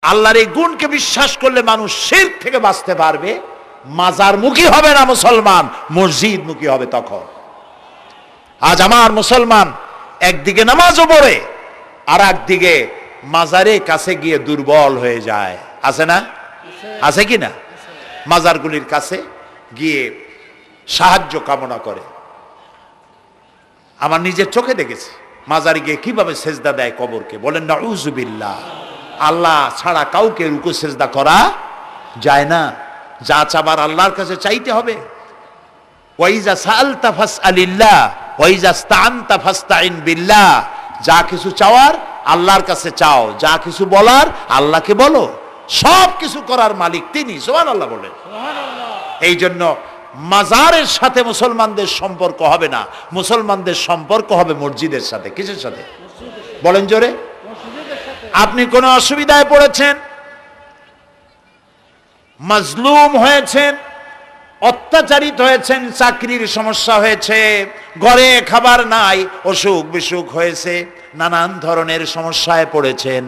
আল্লাহর এই গুণকে বিশ্বাস করলে মানুষ শিরক থেকে বাঁচতে পারবে। মাজারমুখী হবে না মুসলমান, মসজিদমুখী হবে তখন। আজ আমার মুসলমান একদিকে নামাজও পড়ে আর একদিকে মাজারের কাছে গিয়ে দুর্বল হয়ে যায়। আছে না? আছে কি না? মাজারগুলির কাছে গিয়ে সাহায্য কামনা করে। আমার নিজের চোখে দেখেছি মাজারে গিয়ে কিভাবে সেজদা দেয় কবরকে। বলেন নাউযুবিল্লাহ। আল্লাহ ছাড়া কাউকে রুকু সেজদা করা যায় না। যা চাবার আল্লাহর কাছে চাইতে হবে। ওয়াইজা সাআলতা ফাসআলিল্লাহ ওয়াইজা ইসতাআনতা ফাসতাইন বিল্লাহ। যা কিছু চাওয়ার আল্লাহর কাছে চাও, যা কিছু বলার আল্লাহকে বলো। সব কিছু করার মালিক তিনি। সুবহানাল্লাহ বলেন। এই জন্য মাজারের সাথে মুসলমানদের সম্পর্ক হবে না, মুসলমানদের সম্পর্ক হবে মসজিদের সাথে। কিসের সাথে বলেন জোরে? আপনি কোন অসুবিধায় পড়েছেন, মাজলুম হয়েছেন, অত্যাচারিত হয়েছেন, চাকরির সমস্যা হয়েছে, ঘরে খাবার নাই, অসুখ বিসুখ হয়েছে, নানান ধরনের সমস্যায় পড়েছেন,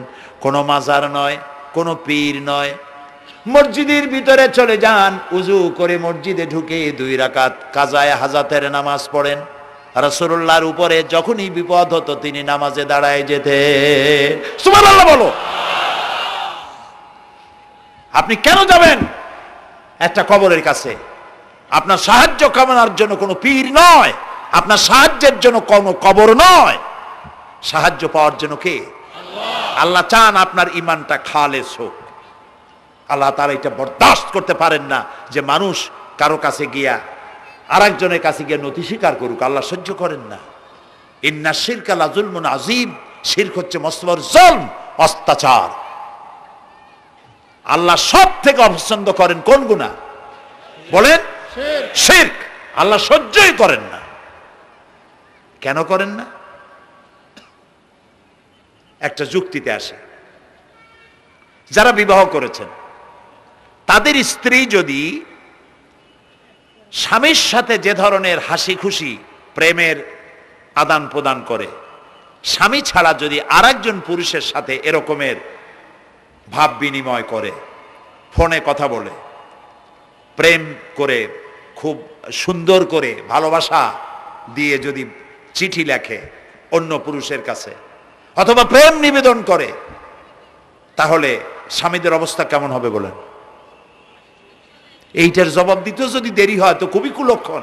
কোনো মাজার নয়, কোনো পীর নয়, মসজিদের ভিতরে চলে যান, উজু করে মসজিদে ঢুকে 2 রাকাত কাজায়ে হাজাতের নামাজ পড়েন। রাসূলুল্লাহর উপরে যখনই বিপদ হতো তিনি নামাজে দাঁড়ায় যেতেন। সুবহানাল্লাহ বলো। আপনি কেন যাবেন একটা কবরের কাছে? আপনার সাহায্য কামনার জন্য কোনো পীর নয়, আপনার সাহায্যের জন্য কোনো কবর নয়। সাহায্য পাওয়ার জন্য কে? আল্লাহ চান আপনার ঈমানটা খালেস হোক। আল্লাহ তাআলা এটা বরদাস্ত করতে পারেন না যে মানুষ কারো কাছে গিয়া আরেকজনের কাছে গিয়ে নথি স্বীকার করুক। আল্লাহ সহ্য করেন না। ইন্না শিরকা লাযুলমুন আযীম। শিরক হচ্ছে মস্ত বড় জুলম, অত্যাচার। আল্লাহ সব থেকে অপছন্দ করেন কোন গুনাহ? বলেন শিরক। আল্লাহ সহ্যই করেন না। কেন করেন না? একটা যুক্তিতে আসে। যারা বিবাহ করেছেন তাদের স্ত্রী যদি স্বামীর সাথে যে ধরনের হাসি খুশি প্রেমের আদান প্রদান করে, স্বামী ছাড়া যদি আরেকজন পুরুষের সাথে এরকমের ভাব বিনিময় করে, ফোনে কথা বলে, প্রেম করে, খুব সুন্দর করে ভালোবাসা দিয়ে যদি চিঠি লেখে অন্য পুরুষের কাছে অথবা প্রেম নিবেদন করে, তাহলে স্বামীদের অবস্থা কেমন হবে বলেন? এইটার জবাব দিতে যদি দেরি হয় তো খুবই কুলক্ষণ।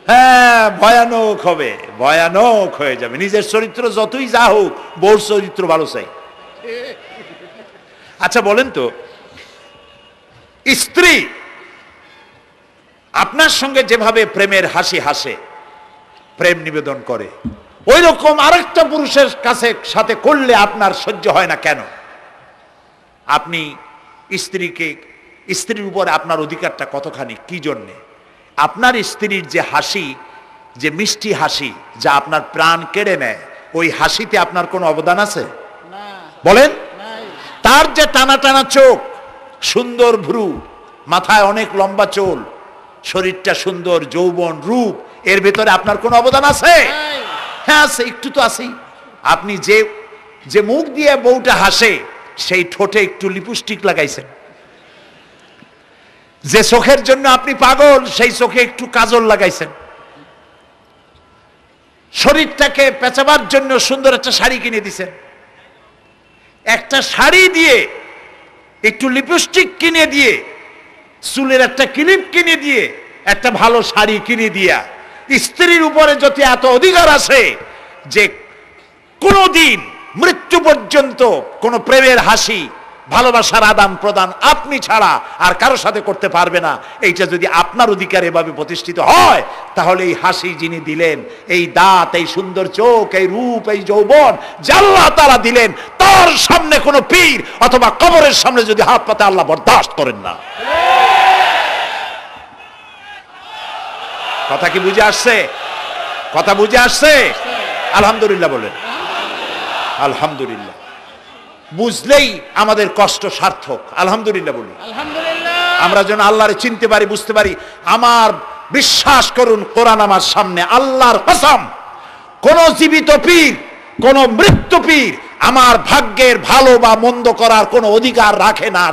হ্যাঁ, ভয়ানক হবে, ভয়ানক হয়ে যাবে। নিজের চরিত্র যতই যা হোক, বউর চরিত্র ভালো চাই। আচ্ছা বলেন তো, স্ত্রী আপনার সঙ্গে যেভাবে প্রেমের হাসি হাসে, প্রেম নিবেদন করে, ওই রকম আরেকটা পুরুষের কাছে সাথে করলে আপনার সহ্য হয় না কেন? আপনি স্ত্রীর উপরে আপনার অধিকারটা কতখানি, কি জন্যে? আপনার স্ত্রীর যে হাসি, যে মিষ্টি হাসি, যা আপনার প্রাণ কেড়ে নেয়, ওই হাসিতে আপনার কোনো অবদান আছে বলেন? তার যে টানা টানা চোখ, সুন্দর ভ্রু, মাথায় অনেক লম্বা চুল, শরীরটা সুন্দর, যৌবন, রূপ, এর ভেতরে আপনার কোনো অবদান আছে? হ্যাঁ আছে, একটু তো আছেই। আপনি যে মুখ দিয়ে বউটা হাসে, সেই ঠোঁটে একটু লিপস্টিক লাগাইছেন। যে চোখের জন্য আপনি পাগল, সেই চোখে একটু কাজল লাগাইছেন। শরীরটাকে পেঁচাবার জন্য সুন্দর একটা শাড়ি কিনে দিছেন। একটা শাড়ি দিয়ে, একটু লিপস্টিক কিনে দিয়ে, চুলের একটা ক্লিপ কিনে দিয়ে, একটা ভালো শাড়ি কিনে দিয়া স্ত্রীর উপরে যদি এত অধিকার আছে যে কোনদিন মৃত্যু পর্যন্ত কোন প্রেমের হাসি, ভালোবাসার আদান প্রদান আপনি ছাড়া আর কারো সাথে করতে পারবে না, এইটা যদি আপনার অধিকার এভাবে প্রতিষ্ঠিত হয়, তাহলে এই হাসি যিনি দিলেন, এই দাঁত, এই সুন্দর চোখ, এই রূপ, এই যৌবন যা আল্লাহ তাআলা দিলেন, তার সামনে কোনো পীর অথবা কবরের সামনে যদি হাত পাতে আল্লাহ বরদাস্ত করেন না। কথা কি বুঝে আসছে? কথা বুঝে আসছে? আলহামদুলিল্লাহ বলেন। আলহামদুলিল্লাহ। বুঝলেই আমাদের কষ্ট সার্থক। আলহামদুলিল্লাহ বলি। আমরা যেন আল্লাহরে চিনতে পারি, বুঝতে পারি। আমার বিশ্বাস করুন, কোরআন আমার সামনে, আল্লাহর কসম, কোন জীবিত পীর, কোন মৃত্যু পীর আমার ভাগ্যের ভালো বা মন্দ করার কোনো অধিকার রাখে না।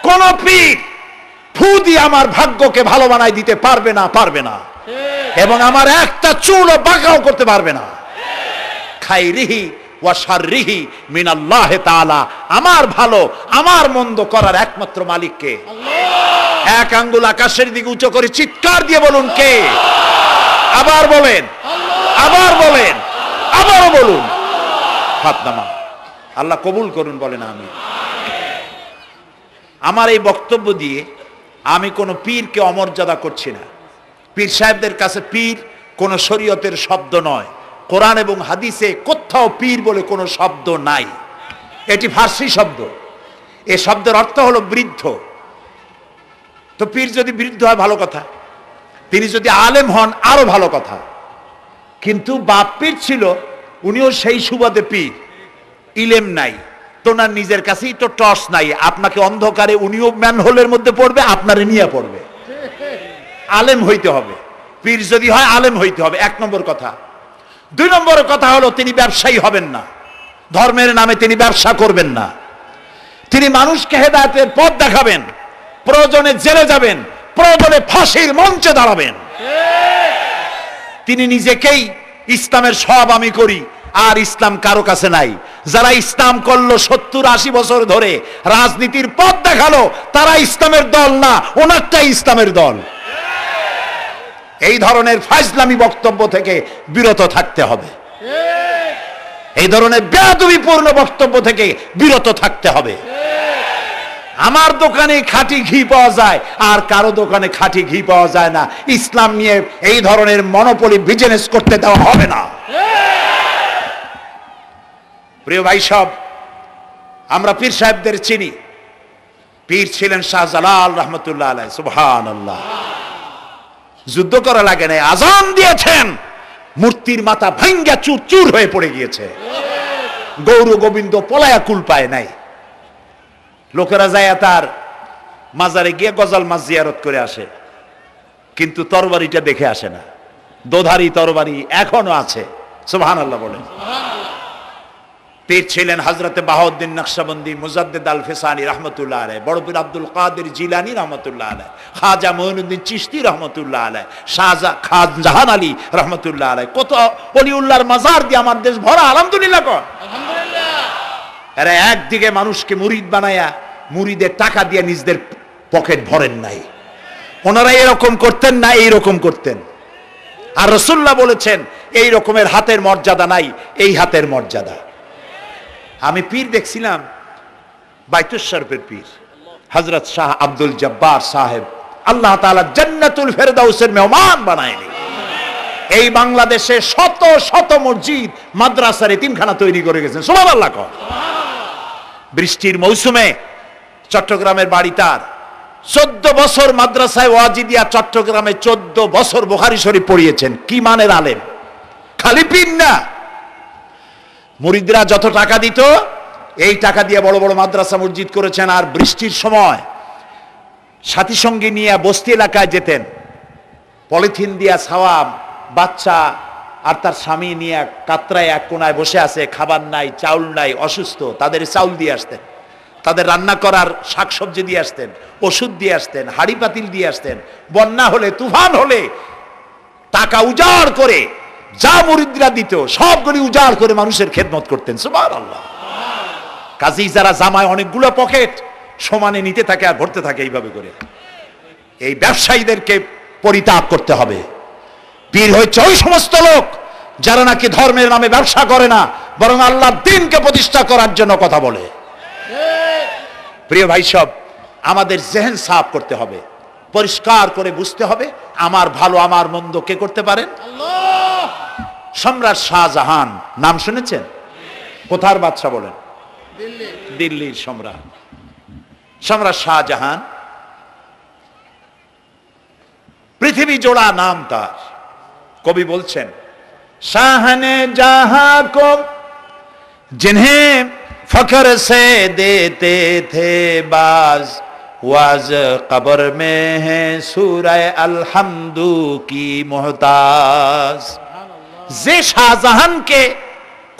কোন পীর ফু দিয়ে আমার ভাগ্যকে ভালো বানাই দিতে পারবে না, এবং আমার একটা চুলও বাঁকাও করতে পারবে না। খাইরিহি ওয়া শাররিহি মিনাল্লাহি তাআলা। আমার ভালো আমার মন্দ করার একমাত্র মালিক কে? এক আঙ্গুল আকাশের দিকে উঁচু করে চিৎকার দিয়ে বলুন কে? আবার বলেন, আবারও বলুন। হাত নামা। আল্লাহ কবুল করুন, বলেন আমিন। আমার এই বক্তব্য দিয়ে আমি কোনো পীরকে অমর্যাদা করছি না। পীর সাহেবদের কাছে পীর কোনো শরীয়তের শব্দ নয়। কোরআন এবং হাদিসে কোথাও পীর বলে কোনো শব্দ নাই। এটি ফার্সি শব্দ। এই শব্দের অর্থ হলো বৃদ্ধ। তো পীর যদি বৃদ্ধ হয় ভালো কথা, তিনি যদি আলেম হন আরো ভালো কথা। কিন্তু বাপ পীর ছিল, উনিও সেই সুবাদে পীর। ইলেম নাই, তোনার নিজের কাছেই তো টর্চ নাই। আপনাকে অন্ধকারে উনিও ম্যানহোলের মধ্যে পড়বে, আপনারে নিয়ে পড়বে। আলেম হইতে হবে। পীর যদি হয় আলেম হইতে হবে, এক নম্বর কথা। দুই নম্বর কথা হলো তিনি ব্যবসায়ী হবেন না। ধর্মের নামে তিনি ব্যবসা করবেন না। তিনি মানুষকে হেদায়েতের পথ দেখাবেন। প্রয়োজনে জেলে যাবেন, প্রয়োজনে ফাঁসির মঞ্চে দাঁড়াবেন। তিনি নিজেকেই ইসলামের সব আমি করি, আর ইসলাম কারো কাছে নাই। যারা ইসলাম করলো 70-80 বছর ধরে, রাজনীতির পথ দেখালো, তারা ইসলামের দল না, ওনারটাই ইসলামের দল। এই ধরনের ফাজলামি বক্তব্য থেকে বিরত থাকতে হবে। এই ধরনের বেয়াদবিপূর্ণ বক্তব্য থেকে বিরত থাকতে হবে। আমার দোকানে খাঁটি ঘি পাওয়া যায়, আর কারো দোকানে খাঁটি ঘি পাওয়া যায় না। ইসলাম নিয়ে এই ধরনের মনোপলি বিজনেস করতে দেওয়া হবে না। প্রিয় ভাই সব, আমরা পীর সাহেবদের চিনি। পীর ছিলেন শাহজালাল রহমতুল্লাহ আলাইহি। সুবহানাল্লাহ। যুদ্ধ করা লাগে না, আজান দিয়েছেন, মূর্তির মাথা ভাঙ্গা চুর চুর হয়ে পড়ে গিয়েছে। গৌর গোবিন্দ পলায়া কুল পায় নাই। লোকেরা যায় তার মাজারে গিয়ে গজাল মাছ জিয়ারত করে আসে, কিন্তু তরবারিটা দেখে আসে না। দোধারি তরবারি এখনো আছে। সুবহানাল্লাহ বলেন। পীর ছিলেন হযরতে বাহাউদ্দিন নকশবন্দি, মুজাদ্দিদ আল ফিসানি রহমতুল্লাহ আলাইহি, বড় পীর আব্দুল কাদের জিলানী রহমতুল্লাহ আলাইহি, খাজা মঈনুদ্দিন চিশতি রহমতুল্লাহ আলাইহি, শাহজাহান আলী রহমতুল্লাহ আলাইহি। কত ওলিউল্লাহর মাজার দিয়ে আমার দেশ ভরা। আলহামদুলিল্লাহ কর। এরা একদিকে মানুষকে মুরিদ বানায়া মুরিদের টাকা দিয়ে নিজেদের পকেট ভরেন নাই। ওনারা এরকম করতেন না, এইরকম করতেন। আর রাসূলুল্লাহ বলেছেন এই রকমের হাতের মর্যাদা নাই, এই হাতের মর্যাদা। আমি পীর দেখছিলাম, বাইতুল শরীফের পীর হযরত শাহ আব্দুল জব্বার সাহেব, আল্লাহ তাআলা জান্নাতুল ফেরদাউসের মেহমান বানায়নি। এই বাংলাদেশে শত শত মসজিদ, মাদ্রাসার এতিমখানা তৈরি করে গেছেন। সুবহানাল্লাহ কর। বৃষ্টির মৌসুমে চট্টগ্রামের বাড়ি তার। 14 বছর মাদ্রাসায় ওয়াজিদিয়া চট্টগ্রামে 14 বছর বুখারী শরীফ পড়িয়েছেন। কি মানের আলেম! খালি পীর না, মুরিদরা যত টাকা দিত এই টাকা দিয়ে বড় বড় মাদ্রাসা মসজিদ করেছেন। আর বৃষ্টির সময় সাথী সঙ্গী নিয়ে বস্তি এলাকায় যেতেন, পলিথিন দিয়া ছাওয়া, বাচ্চা আর তার স্বামী নিয়ে কাতরায় এক কোনায় বসে আছে, খাবার নাই, চাউল নাই, অসুস্থ। তাদের চাউল দিয়ে আসতেন, তাদের রান্না করার শাকসবজি দিয়ে আসতেন, ওষুধ দিয়ে আসতেন, হাড়ি পাতিল দিয়ে আসতেন। বন্যা হলে, তুফান হলে টাকা উজাড় করে যা মুরিদরা দিত সবগুলি উজাড় করে মানুষের খেদমত করতেন। সুবহানাল্লাহ। কাজী যারা জামায় অনেকগুলো পকেট সমানে নিতে থাকে আর ভরতে থাকে এইভাবে করে, এই ব্যবসায়ীদেরকে পরিত্যাগ করতে হবে। পীর হচ্ছে ওই সমস্ত লোক যারা নাকি ধর্মের নামে ব্যবসা করে না, বরং আল্লাহর দ্বীনকে প্রতিষ্ঠা করার জন্য কথা বলে। প্রিয় ভাই সব, আমাদের জেহেন সাফ করতে হবে, পরিষ্কার করে বুঝতে হবে আমার ভালো আমার মন্দ কে করতে পারেন? আল্লাহ। সম্রাট শাহজাহান নাম শুনেছেন? কোথার বাদশা বলেন? দিল্লির সম্রাট। সম্রাট শাহজাহান পৃথিবী জোড়া নাম তার। কবি বলছেন, শাহনে জাহাं को जिन्हें फख्र से देते थे बाज, वाज कब्र में है सूरह अलहम्दु की मोहताज। যে শাহজাহানকে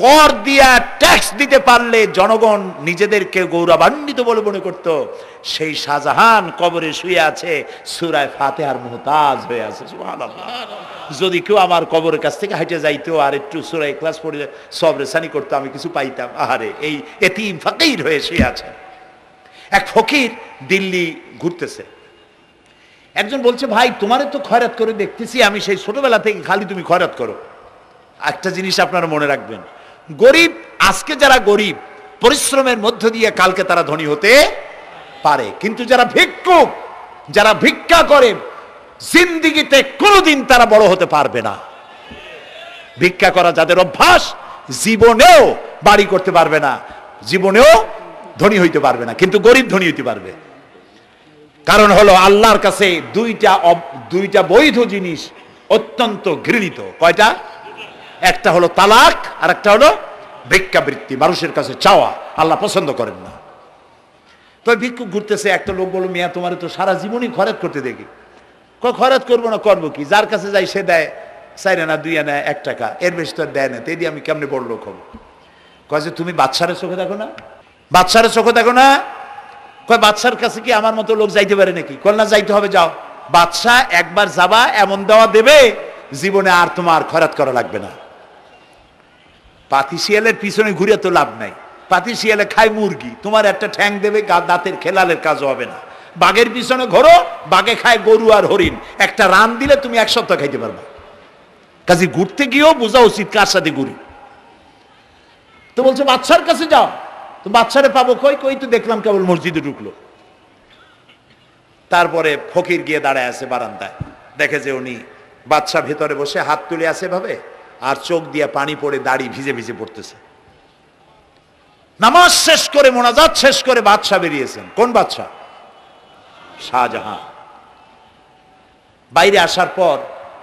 কর দিয়া ট্যাক্স দিতে পারলে জনগণ নিজেদেরকে গৌরবান্বিত বলে মনে করত। সেই শাহজাহান কবরে শুয়ে আছে, সূরা ফাতিহার মুহতাজ হয়ে আছে। সুবহানাল্লাহ। যদি কেউ আমার কবরের কাছ থেকে হেঁটে যাইতো আর একটু সূরা ইখলাস পড়ে সবরেসানি করতো, আমি কিছু পাইতাম। আহারে, এই এতিম ফকির হয়ে শুয়ে আছে। এক ফকির দিল্লি ঘুরতেছে, একজন বলছে, ভাই তোমারে তো খয়রাত করে দেখতেছি আমি সেই ছোটবেলা থেকে, খালি তুমি খয়রাত করো। একটা জিনিস আপনারা মনে রাখবেন, গরিব, আজকে যারা গরিব পরিশ্রমের মধ্য দিয়ে কালকে তারা ধনী হতে পারে, কিন্তু যারা ভিক্ষুক, যারা ভিক্ষা করে, জিন্দেগিতে কোনোদিন তারা বড় হতে পারবে না। ভিক্ষা করা যাদের অভ্যাস, জীবনেও বাড়ি করতে পারবে না, জীবনেও ধনী হইতে পারবে না, কিন্তু গরিব ধনী হইতে পারবে। কারণ হলো আল্লাহর কাছে দুইটা বৈধ জিনিস অত্যন্ত ঘৃণিত। কয়টা? একটা হলো তালাক, আর একটা হলো ভিক্ষাবৃত্তি, মানুষের কাছে চাওয়া। আল্লাহ পছন্দ করেন না। তো ভিক্ষুক ঘুরতেছে, একটা লোক বলল, মিয়া তোমার তো সারা জীবনই খরচ করতে দেখি। খরচ করবো না, করবো কি? যার কাছে যাই সে দেয় 4 আনা 2 আনা 1 টাকা, এর বেশি তো দেয় না। এই দিয়ে আমি কেমনে বড় লোক হবো? কয় যে তুমি বাদশার চোখে দেখো না, বাদশার চোখে দেখো না। কয় বাদশার কাছে কি আমার মতো লোক যাইতে পারে নাকি? কল না, যাইতে হবে, যাও। বাদশা একবার যাবা, এমন দেওয়া দেবে জীবনে আর তোমার খয়রাত করা লাগবে না। পাতি শিয়ালের পিছনে ঘুরে তো লাভ নাই। পাতি শিয়ালে খায় মুরগি, তোমার একটা ঠ্যাং দেবে, দাঁতের খেলালের কাজও হবে না। বাঘের পিছনে ঘোরো, বাঘে খায় গরু আর হরিণ, একটা রান দিলে তুমি 1 সপ্তাহ খাইতে পারবা। কাজে ঘুরতে গিয়েও বোঝা উচিত কার সাথে ঘুরি। তো বলছে বাদশার কাছে যাও। তো বাদশারে পাবো কই? কই তো দেখলাম কেবল মসজিদে ঢুকলো। তারপরে ফকির গিয়ে দাঁড়ায় আছে বারান্দায়, দেখে যে উনি বাদশা ভেতরে বসে হাত তুলে আছে ভাবে, আর চোখ দিয়ে পানি পড়ে দাড়ি ভিজে ভিজে পড়তেছে। নামাজ শেষ করে, মোনাজাত শেষ করে বাদশা বেরিয়েছেন। কোন বাদশা? শাহজাহান। বাইরে আসার পর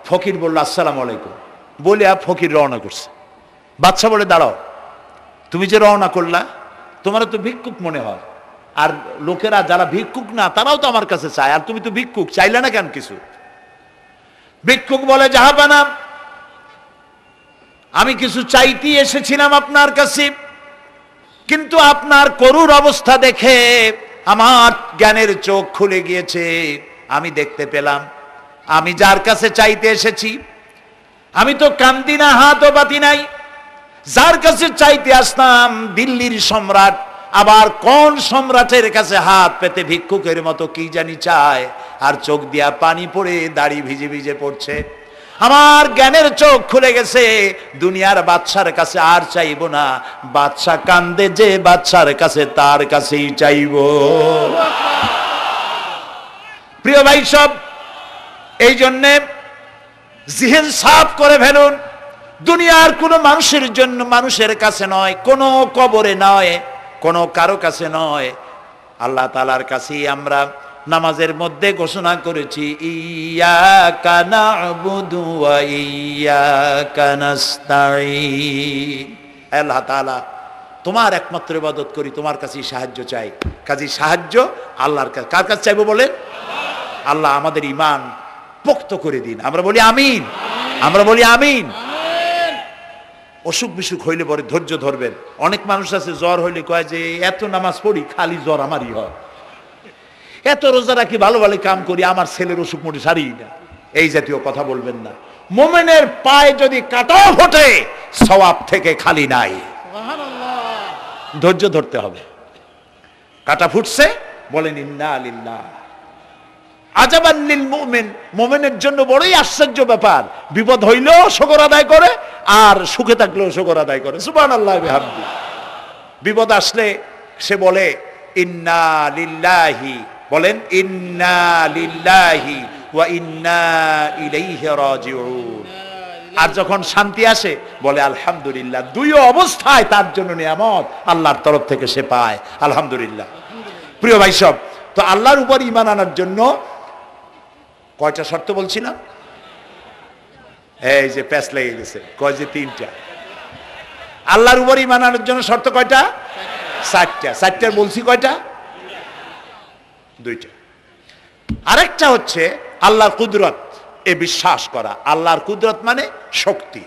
ফকির বলল, আসসালামু আলাইকুম বলে ফকির রওনা করছে। বাদশা বলে, দাঁড়াও, তুমি যে রওনা করলা, তোমার তো ভিক্ষুক মনে হয়, আর লোকেরা যারা ভিক্ষুক না তারাও তো আমার কাছে চায়, আর তুমি তো ভিক্ষুক, চাইলে না কেন কিছু? ভিক্ষুক বলে, জাহাপানা, আমি কিছু চাইতে এসেছিলাম আপনার কাছে, কিন্তু আপনার করুণ অবস্থা দেখে আমার জ্ঞানের চোখ খুলে গিয়েছে। আমি দেখতে পেলাম আমি যার কাছে চাইতে এসেছি, আমি তো কান্দি না, হাতও পাতি নাই। যার কাছে চাইতে আসলাম দিল্লির সম্রাট, আবার কোন সম্রাটের কাছে হাত পেতে ভিক্ষুকের মতো কি জানি চায়, আর চোখ দিয়া পানি পড়ে দাড়ি ভিজে ভিজে পড়ছে। আমার জ্ঞানের চোখ খুলে গেছে, দুনিয়ার বাদশার কাছে আর চাইব না। বাদশা কান্দে যে বাদশার কাছে, তার কাছেই চাইব। প্রিয় ভাই সব, এই জন্যে জিহ্ন সাফ করে ফেলুন। দুনিয়ার কোনো মানুষের জন্য, মানুষের কাছে নয়, কোনো কবরে নয়, কোনো কারো কাছে নয়, আল্লাহ তাআলার কাছেই আমরা নামাজের মধ্যে ঘোষণা করেছি, ইয়্যাকা না'বুদু ওয়া ইয়্যাকা নাস্তাঈন। আল্লাহ তাআলা, তোমার একমাত্র ইবাদত করি, তোমার কাছেই সাহায্য চাই। কাজেই সাহায্য আল্লাহর কাছে। কার কাছে চাইবো বলেন? আল্লাহ আমাদের ঈমান পোক্ত করে দিন। আমরা বলি আমিন, আমরা বলি আমিন। অসুখ বিসুখ হইলে পরে ধৈর্য ধরবেন। অনেক মানুষ আছে জ্বর হইলে কয় যে এত নামাজ পড়ি খালি জ্বর আমারই হয়, এত রোজা রাখি, ভালো ভালো কাম করি, আমার ছেলের অসুখ মোটে সারি না। এই জাতীয় কথা বলবেন না। মুমিনের পায়ে যদি কাঁটাও ফোটে, সওয়াব থেকে খালি নাই। ধৈর্য ধরতে হবে। কাঁটা ফুটছে, বলেন ইন্না লিল্লাহ। আজাবান লিল মুমিন, মুমিনের জন্য বড়ই আশ্চর্য ব্যাপার, বিপদ হইলেও শুকর আদায় করে, আর সুখে থাকলেও শুকর আদায় করে। সুবহানাল্লাহ বিহামদি। বিপদ আসলে সে বলে ইন্না লিল্লাহি, বলেন ইন্না লিল্লাহি ওয়া ইন্না ইলাইহি রাজিউন। আর যখন শান্তি আসে বলে আলহামদুলিল্লাহ। দুই অবস্থায় তার জন্য নিয়ামত আল্লাহর তরফ থেকে সে পায়, আলহামদুলিল্লাহ। প্রিয় ভাই সব, তো আল্লাহর উপর ঈমান আনার জন্য কয়টা শর্ত বলছিলাম? এই যে প্যাচ লেগে গেছে, কয় যে 3টা। আল্লাহর উপর ঈমান আনার জন্য শর্ত কয়টা? 4টা। 4টার বলছি কয়টা? 2টা। আরেকটা হচ্ছে আল্লাহর কুদরত, এ বিশ্বাস করা। আল্লাহর কুদরত মানে শক্তি।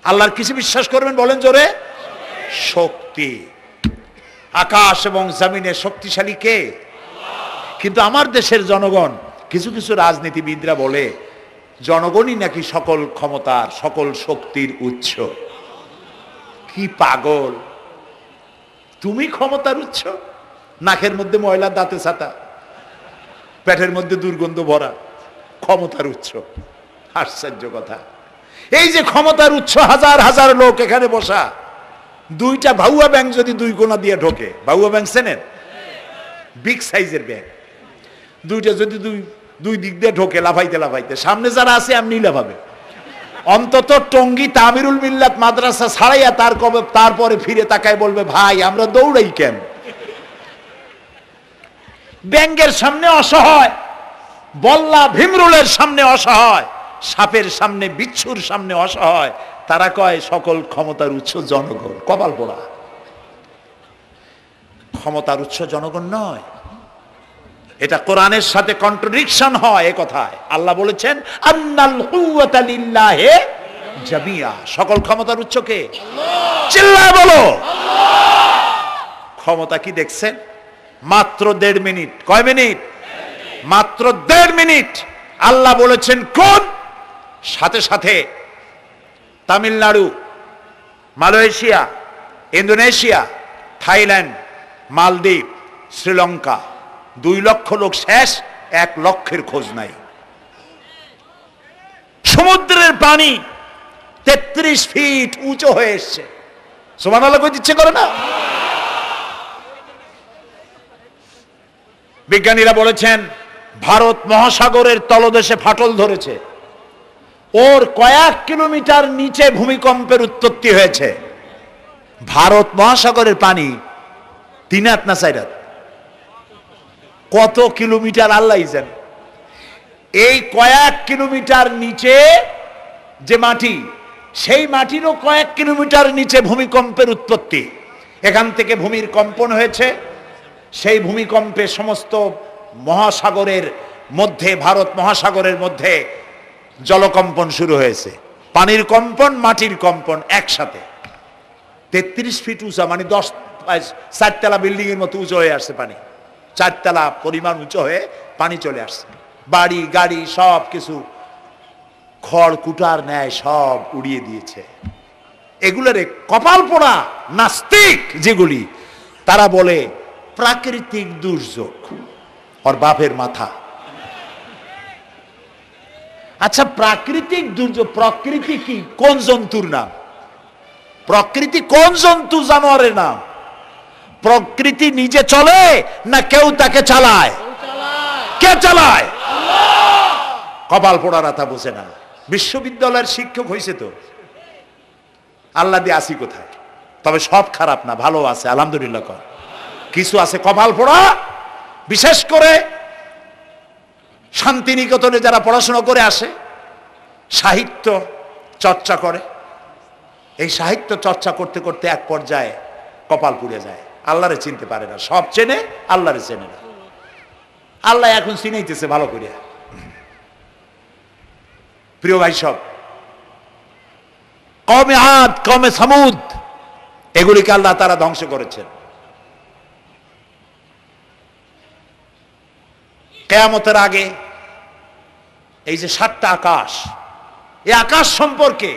আল্লাহর কিছু বিশ্বাস করবেন, বলেন জোরে। শক্তি। আকাশ এবং জমিনের শক্তিশালী কে? কিন্তু আমার দেশের জনগণ, কিছু কিছু রাজনীতিবিদরা বলে জনগণই নাকি সকল ক্ষমতার, সকল শক্তির উৎস। কি পাগল! তুমি ক্ষমতার উৎস? নাকের মধ্যে ময়লা, দাঁতে ছাতা, পেটের মধ্যে দুর্গন্ধ ভরা, ক্ষমতার উৎস? আশ্চর্য কথা। এই যে ক্ষমতার উৎস, হাজার হাজার লোক এখানে বসা, দুইটা ভাউয়া ব্যাংক যদি দুই কোণা দিয়ে ঢোকে, ভাউয়া ব্যাংক চেনেন? বিগ সাইজের ব্যাংক, দুইটা যদি দুই দিক দিয়ে ঢোকে লাফাইতে লাফাইতে, সামনে যারা আছে এমনি লাফাবে। অন্তত টঙ্গী তামিরুল মিল্লাত মাদ্রাসা ছাড়াইয়া তারপরে ফিরে তাকায় বলবে, ভাই আমরা দৌড়াই কেন? ব্যাংকের সামনে অসহায়, বল্লা ভীমরুলের সামনে অসহায়, সাপের সামনে, বিচ্ছুর সামনে অসহায়, তারা কয় সকল ক্ষমতার উৎস জনগণ। কপাল পোড়া! ক্ষমতার উৎস জনগণ নয়। এটা কোরআনের সাথে কন্ট্রাডিকশন হয় এ কথায়। আল্লাহ বলেছেন আন্নাল কুওয়াতা লিল্লাহি জামিয়া, সকল ক্ষমতার উৎস কে? চিল্লায় বলো ক্ষমতা কি দেখছেন? মাত্র 1.5 মিনিট। কয় মিনিট? মাত্র 1.5 মিনিট। আল্লাহ বলেছেন কোন? সাথে সাথে তামিলনাড়ু, মালয়েশিয়া, ইন্দোনেশিয়া, থাইল্যান্ড, মালদ্বীপ, শ্রীলঙ্কা, 2 লক্ষ লোক শেষ, 1 লক্ষের খোঁজ নাই। সমুদ্রের পানি 33 ফিট উঁচু হয়ে এসছে। সুবহানাল্লাহ কই দিচ্ছে করে না? বিজ্ঞানীরা বলেছেন ভারত মহাসাগরের তলদেশে ফাটল ধরেছে, ওর কয়েক কিলোমিটার নিচে ভূমিকম্পের উৎপত্তি হয়েছে। ভারত মহাসাগরের পানি 3 হাত না 4 হাত? কত কিলোমিটার আল্লাহ জানে। এই কয়েক কিলোমিটার নিচে যে মাটি, সেই মাটিরও কয়েক কিলোমিটার নিচে ভূমিকম্পের উৎপত্তি। এখান থেকে ভূমির কম্পন হয়েছে, সেই ভূমিকম্পে সমস্ত মহাসাগরের মধ্যে, ভারত মহাসাগরের মধ্যে জলকম্পন শুরু হয়েছে। পানির কম্পন, মাটির কম্পন একসাথে। 33 ফিট উঁচা, মানে 4 তলা বিল্ডিং এর মতো উঁচু হয়ে আসছে পানি। 4 তলা পরিমাণ উঁচু হয়ে পানি চলে আসছে। বাড়ি গাড়ি সব কিছু খড় কুটার ন্যায় সব উড়িয়ে দিয়েছে। এগুলোরে কপাল পোড়া নাস্তিক যেগুলি, তারা বলে প্রাকৃতিক দুর্যোগ। ওর বাপের মাথা। আচ্ছা, প্রাকৃতিক দুর্যোগ, প্রকৃতি কি? কোন জন্তুর নাম? প্রকৃতি কোন জন্তু, জানোয়ারের নাম? প্রকৃতি নিজে চলে না কেউ তাকে চালায়? কে চালায়? কপাল পোড়ারা তা বোঝে না। বিশ্ববিদ্যালয়ের শিক্ষক হয়েছে তো, আল্লাহ দিয়ে আসি কোথায়? তবে সব খারাপ না, ভালো আছে আলহামদুলিল্লাহ। কিছু আছে কপাল পোড়া। বিশেষ করে শান্তিনিকেতনে যারা পড়াশোনা করে আসে, সাহিত্য চর্চা করে, এই সাহিত্য চর্চা করতে করতে এক পর্যায়ে কপাল পুড়ে যায়। আল্লাহরে চিনতে পারে না। সব চেনে, আল্লাহরে চেনে না। আল্লাহ এখন চিনাইতেছে ভালো করে। প্রিয় ভাই সব, কওমে আদ, কওমে সামুদ, এগুলিকে আল্লাহ তারা ধ্বংস করেছেন। কিয়ামতের আগে এই যে 7টা আকাশ, এই আকাশ সম্পর্কে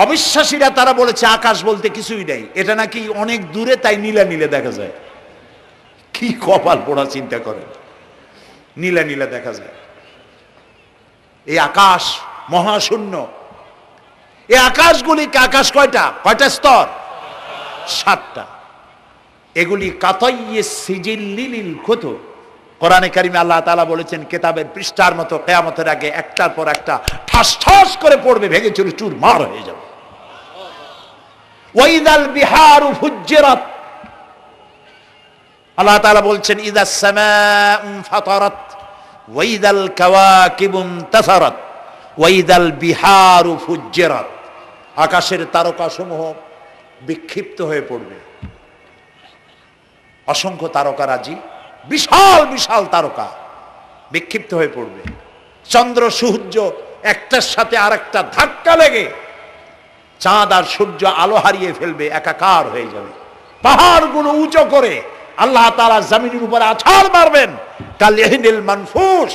অবিশ্বাসীরা তারা বলেছে আকাশ বলতে কিছুই নেই, এটা নাকি অনেক দূরে, তাই নীলা নীলে দেখা যায়। কি কপাল পোড়া চিন্তা করেন, নীলা নীলা দেখা যায়। এই আকাশ মহাশূন্য। এই আকাশগুলিকে, আকাশ কয়টা? কয়টা স্তর? 7টা। এগুলি কাতাইয়ে সিজিল্লিল কুতুব। কোরআনে কারিমে আল্লাহ তাআলা বলেছেন কিতাবের পৃষ্ঠার মতো কিয়ামতের আগে একটার পর একটা ঠাস ঠাস করে পড়বে, ভেঙে চুরি চুরমার হয়ে যাবে। ওয়াইদাল বিহারু ফুজ্জিরাত, আল্লাহ তাআলা বলছেন ইদাস সামাউ ফাতারাত ওয়াইদাল কাওয়াকিবু ইনতাসারাত ওয়াইদাল বিহারু ফুজ্জিরাত। আকাশের তারকাসমূহ বিক্ষিপ্ত হয়ে পড়বে। অসংখ্য তারকারাজি, বিশাল বিশাল তারকা বিক্ষিপ্ত হয়ে পড়বে। চন্দ্র সূর্য একটার সাথে আরেকটা ধাক্কা লেগে চাঁদ আর সূর্য আলো হারিয়ে ফেলবে, একাকার হয়ে যাবে। পাহাড়গুলো উঁচু করে আল্লাহ তাআলা জমিনের উপরে আছাড় মারবেন, কালিহিনিল মানফুস,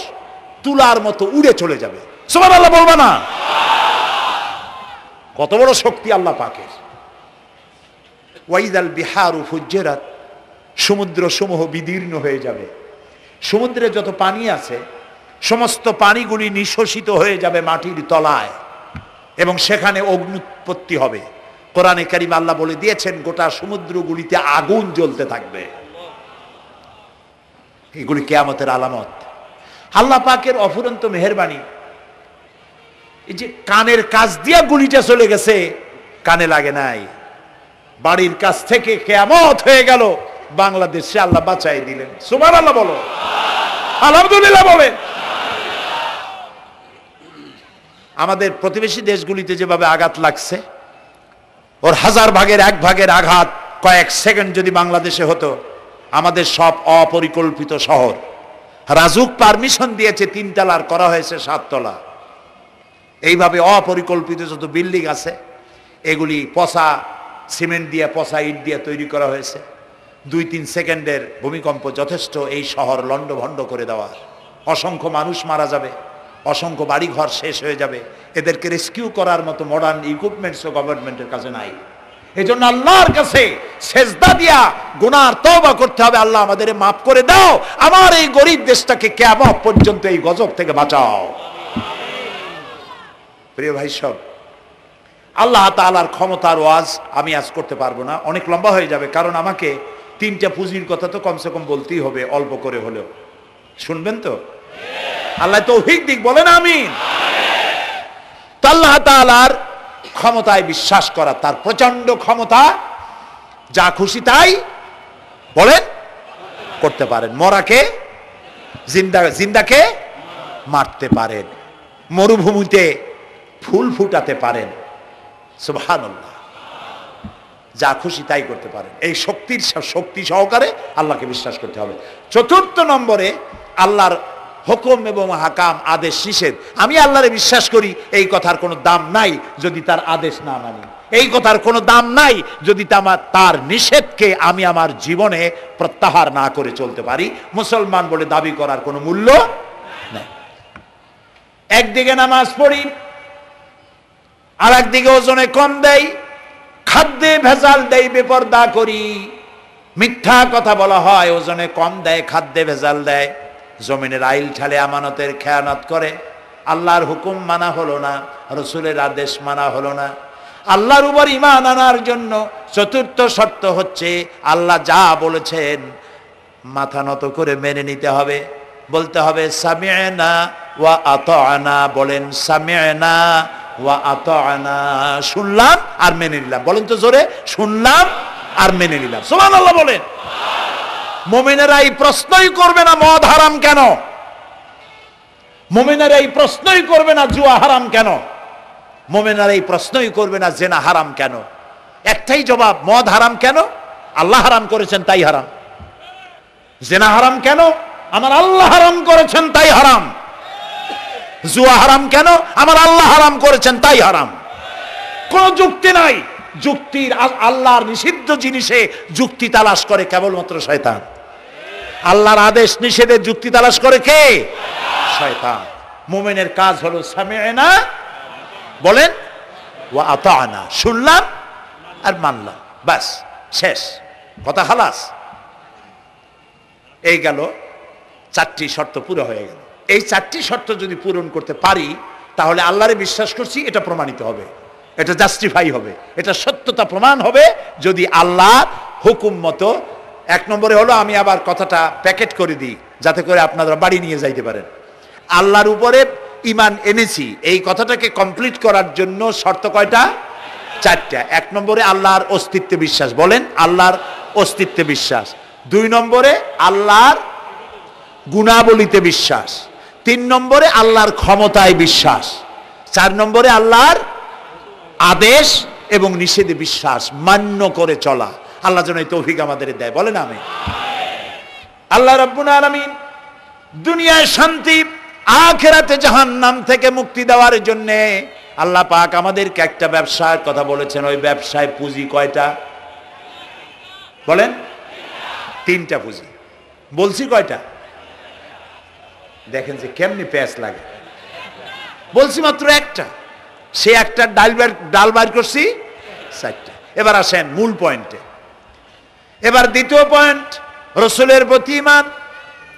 তুলার মতো উড়ে চলে যাবে। সুবহানাল্লাহ বলবা না? কত বড় শক্তি আল্লাহ পাকের। ওয়াইদাল বিহারু ফুজ্জিরাত, সমুদ্র সমূহ বিদীর্ণ হয়ে যাবে। সমুদ্রে যত পানি আছে সমস্ত পানিগুলি নিঃশোষিত হয়ে যাবে মাটির তলায়, এবং সেখানে অগ্নুৎপত্তি হবে। কোরআনে কারীমে আল্লাহ বলে দিয়েছেন গোটা সমুদ্রগুলিতে আগুন জ্বলতে থাকবে। এগুলি কিয়ামতের আলামত। আল্লাহ পাকের অফুরন্ত মেহেরবানি। এই যে কানের কাছ দিয়া গুলিটা চলে গেছে, কানে লাগে নাই। বাড়ির কাছ থেকে কিয়ামত হয়ে গেল, বাংলাদেশে আল্লাহ বাঁচাই দিলেন। সুবহানাল্লাহ বলো, আলহামদুলিল্লাহ বলে। আমাদের প্রতিবেশী দেশগুলিতে যেভাবে আঘাত লাগছে, ওর 1000 ভাগের 1 ভাগের আঘাত কয়েক সেকেন্ড যদি বাংলাদেশে হতো, আমাদের সব অপরিকল্পিত শহর, রাজুক পারমিশন দিয়েছে 3 তলার, করা হয়েছে 7 তলা। এইভাবে অপরিকল্পিত যত বিল্ডিং আছে এগুলি পচা সিমেন্ট দিয়ে, পচা ইট দিয়ে তৈরি করা হয়েছে। 2-3 সেকেন্ডের ভূমিকম্প যথেষ্ট এই শহর লণ্ডভণ্ড করে দেওয়ার। অসংখ্য মানুষ মারা যাবে, অসংখ্য বাড়িঘর শেষ হয়ে যাবে। এদেরকে রেস্কিউ করার মতো মডার্ন ইকুইপমেন্টসও গভর্নমেন্টের কাছে নাই। এই জন্য আল্লাহর কাছে সেজদা দিয়া গুনার তওবা করতে হবে, আল্লাহ আমাদের মাফ করে দাও, আমার এই গরিব দেশটাকে কিয়ামত পর্যন্ত এই গজব থেকে বাঁচাও। প্রিয় ভাই সব, আল্লাহ তাআলার ক্ষমতার ওয়াজ আমি আজ করতে পারবো না, অনেক লম্বা হয়ে যাবে। কারণ আমাকে 3টা পুঁজির কথা তো কমসে কম বলতেই হবে, অল্প করে হলেও। শুনবেন তো? আল্লাহ তৌফিক দিক, বলেন আমিন। তো আল্লাহ তাআলার ক্ষমতায় বিশ্বাস করা, তার প্রচন্ড ক্ষমতা, যা খুশি তাই বলেন করতে পারেন। মরাকে জিন্দাকে মারতে পারেন, মরুভূমিতে ফুল ফুটাতে পারেন। সুবহানাল্লাহ, যা খুশি তাই করতে পারেন। এই শক্তি সহকারে আল্লাহকে বিশ্বাস করতে হবে। 4র্থ নম্বরে আল্লাহর হুকুম এবং হাকাম, আদেশ নিষেধ। আমি আল্লাহরে বিশ্বাস করি, এই কথার কোনো দাম নাই যদি তার আদেশ না মানি। এই কথার কোনো দাম নাই যদি তার নিষেধকে আমি আমার জীবনে প্রত্যাহার না করে চলতে পারি। মুসলমান বলে দাবি করার কোনো মূল্য নেই। একদিকে নামাজ পড়ি, আর একদিকে ওজনে কম দেয়, খাদ্যে ভেজাল দেয়, বেপরদা করি, মিথ্যা কথা বলা হয়, ওজনে কম দেয়, খাদ্যে ভেজাল দেয়, জমিনের আইল ঠালে আমানতের খেয়ানত করে, আল্লাহর হুকুম মানা হলো না, রসুলের আদেশ মানা হলো না। আল্লাহর উপর ঈমান আনার জন্য 4র্থ শর্ত হচ্ছে আল্লাহ যা বলেছেন মাথা নত করে মেনে নিতে হবে, বলতে হবে সামি'না ওয়া আতা'না। বলেন সামি'না ওয়া আতা'না, শুনলাম আর মেনে নিলাম। বলেন তো জোরে, শুনলাম আর মেনে নিলাম। সুবহানাল্লাহ বলেন। মুমিনেরা এই প্রশ্নই করবে না মদ হারাম কেন, মুমিনেরা এই প্রশ্নই করবে না জুয়া হারাম কেন, মুমিনেরা এই প্রশ্নই করবে না জেনা হারাম কেন। একটাই জবাব, মদ হারাম কেন? আল্লাহ হারাম করেছেন তাই হারাম। জেনা হারাম কেন? আমার আল্লাহ হারাম করেছেন তাই হারাম। জুয়া হারাম কেন? আমার আল্লাহ হারাম করেছেন তাই হারাম। কোন যুক্তি নাই। যুক্তির, আল্লাহর নিষিদ্ধ জিনিসে যুক্তি তালাশ করে কেবলমাত্র শয়তান। আল্লাহর আদেশ নিষেধে যুক্তি তালাশ করে কে? শয়তান। মুমিনের কাজ হলো সামি'না, বলেন, ওয়া আতা'না, শুনলাম আর মানলাম, বাস, শেষ কথা, খালাস। এই গেল 4টি শর্ত পুরো হয়ে গেল। এই 4টি শর্ত যদি পূরণ করতে পারি তাহলে আল্লাহরে বিশ্বাস করছি এটা প্রমাণিত হবে, এটা জাস্টিফাই হবে, এটা সত্যতা প্রমাণ হবে যদি আল্লাহ হুকুম মতো। 1 নম্বরে হলো, আমি আবার কথাটা প্যাকেট করে দিই যাতে করে আপনারা বাড়ি নিয়ে যাইতে পারেন। আল্লাহর উপরে ঈমান এনেছি, এই কথাটাকে কমপ্লিট করার জন্য শর্ত কয়টা? 4টা। 1 নম্বরে আল্লাহর অস্তিত্বে বিশ্বাস, বলেন আল্লাহর অস্তিত্বে বিশ্বাস। 2 নম্বরে আল্লাহর গুণাবলীতে বিশ্বাস। 3 নম্বরে আল্লাহর ক্ষমতায় বিশ্বাস। 4 নম্বরে আল্লাহর আদেশ এবং নিষেধে বিশ্বাস, মান্য করে চলা। আল্লাহ যেন এই তৌফিক আমাদের দেয়, বলেন আমিন। আল্লাহ রাব্বুল আলামিন দুনিয়ায় শান্তি, আখিরাতে জাহান্নাম থেকে মুক্তি দেওয়ার জন্য আল্লাহ পাক আমাদেরকে একটা ব্যবসার কথা বলেছেন, ওই ব্যবসায় পুঁজি কয়টা বলেন? 3টা পুঁজি। বলছি কয়টা? দেখেন যে কেমনি প্যাঁচ লাগে। বলছি মাত্র একটা, সে একটা ডাল বার করছি 4টা। এবার আসেন মূল পয়েন্টে। এবার দ্বিতীয় পয়েন্ট, রসুলের প্রতি ঈমান।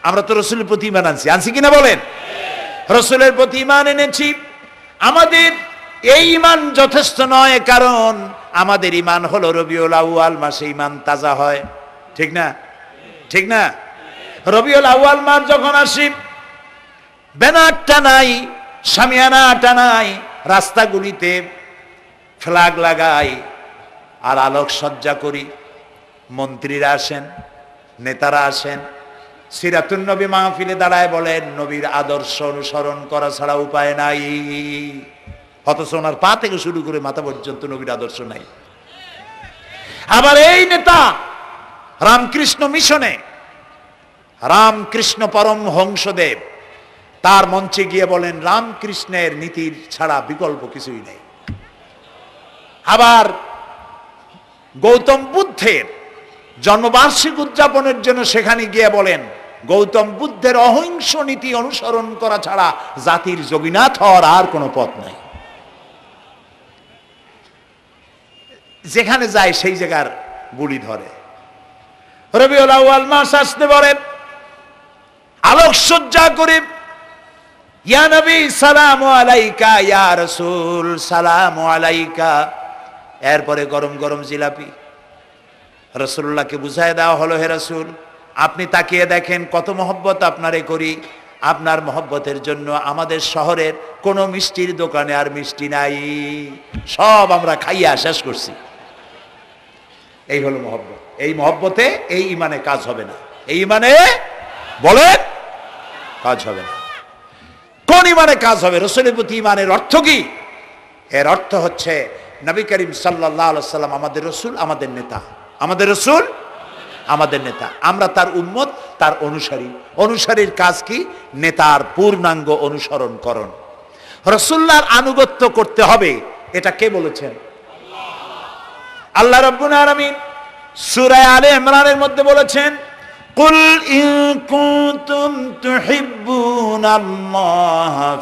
আমরা তো রসুলের প্রতি ঈমান আনছি কিনা বলেন? রসুলের প্রতি ঈমান এনেছি। আমাদের এই ঈমান যথেষ্ট নয়, কারণ আমাদের ঈমান হলো রবিউল আউয়াল মাসে ঈমান তাজা হয়, ঠিক না? ঠিক না? রবিউল আউয়াল মাস যখন আসি, ব্যানারটা নাই, শামিয়ানাটা নাই, রাস্তাগুলিতে ফ্ল্যাগ লাগাই আর আলোকসজ্জা করি। মন্ত্রীরা আসেন, নেতারা আসেন, সিরাতুন নবী মাহফিলে দাঁড়ায় বলেন নবীর আদর্শ অনুসরণ করা ছাড়া উপায় নাই। অথচ ওনার পা থেকে শুরু করে মাথা পর্যন্ত নবীর আদর্শ নাই। আবার এই নেতা রামকৃষ্ণ মিশনে, রামকৃষ্ণ পরমহংসদেব তার মঞ্চে গিয়ে বলেন রামকৃষ্ণের নীতির ছাড়া বিকল্প কিছুই নেই। আবার গৌতম বুদ্ধের জন্মবার্ষিকী উদযাপনের জন্য সেখানে গিয়ে বলেন গৌতম বুদ্ধের অহিংস নীতি অনুসরণ করা ছাড়া জাতির যোগীনাথ হওয়ার আর কোনো পথ নাই। যেখানে যায় সেই জায়গার বুলি ধরে। রবিউল আউয়াল মাস আসতে বলেন, আলোকসজ্জা করে ইয়া নবী সালামু আলাইকা, ইয়া রাসূল সালামু আলাইকা। এরপরে গরম গরম জিলাপি রাসূলুল্লাহকে বুঝায় দেওয়া হলো, হে রাসূল আপনি তাকিয়ে দেখেন কত মহব্বত আপনারে করি, আপনার মহব্বতের জন্য আমাদের শহরের কোনো মিষ্টির দোকানে আর মিষ্টি নাই, সব আমরা খাইয়া শেষ করছি। এই হলো মহব্বত। এই মহব্বতে এই ঈমানে কাজ হবে না। এই ঈমানে বলেন কাজ হবে না। কোন ঈমানে কাজ হবে? রাসূলের প্রতি ঈমানের অর্থ কি? এর অর্থ হচ্ছে নবী করিম সাল্লাল্লাহু আলাইহি ওয়াসাল্লাম আমাদের রাসূল, আমাদের নেতা। আমাদের রাসূল আমাদের নেতা, আমরা তার উম্মত, তার অনুসারী। অনুসারীর কাজ কি? নেতার পূর্ণাঙ্গ অনুসরণ করণ। রাসূলুল্লাহর আনুগত্য করতে হবে, এটা কে বলেছেন? আল্লাহ রাব্বুল আলামিন সূরা আলে ইমরানের মধ্যে বলেছেন, কুল ইন কুনতুম তুহিব্বুনাল্লাহ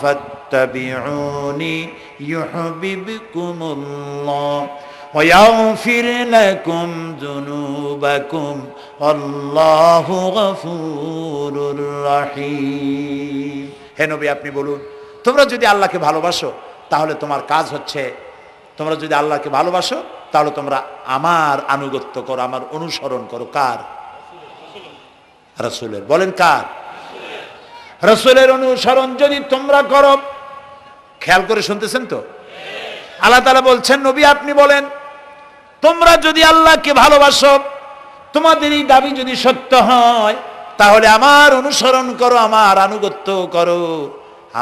ফাত্তাবিউনি ইউহিব্বুকুমুল্লাহ ওয়া ইয়াগফির লাকুম যুনুবাকুম আল্লাহু গফুরুর রহিম। হে নবী আপনি বলুন, তোমরা যদি আল্লাহকে ভালোবাসো তাহলে তোমার কাজ হচ্ছে, তোমরা যদি আল্লাহকে ভালোবাসো তাহলে তোমরা আমার আনুগত্য করো, আমার অনুসরণ করো। কার? রাসূলের। বলেন কার? রাসূলের অনুসরণ যদি তোমরা করো, খেয়াল করে শুনতেছেন তো? আল্লাহ তাআলা বলছেন নবী আপনি বলেন তোমরা যদি আল্লাহকে ভালোবাসো, তোমাদের এই দাবি যদি সত্য হয়, তাহলে আমার অনুসরণ করো, আমার আনুগত্য করো।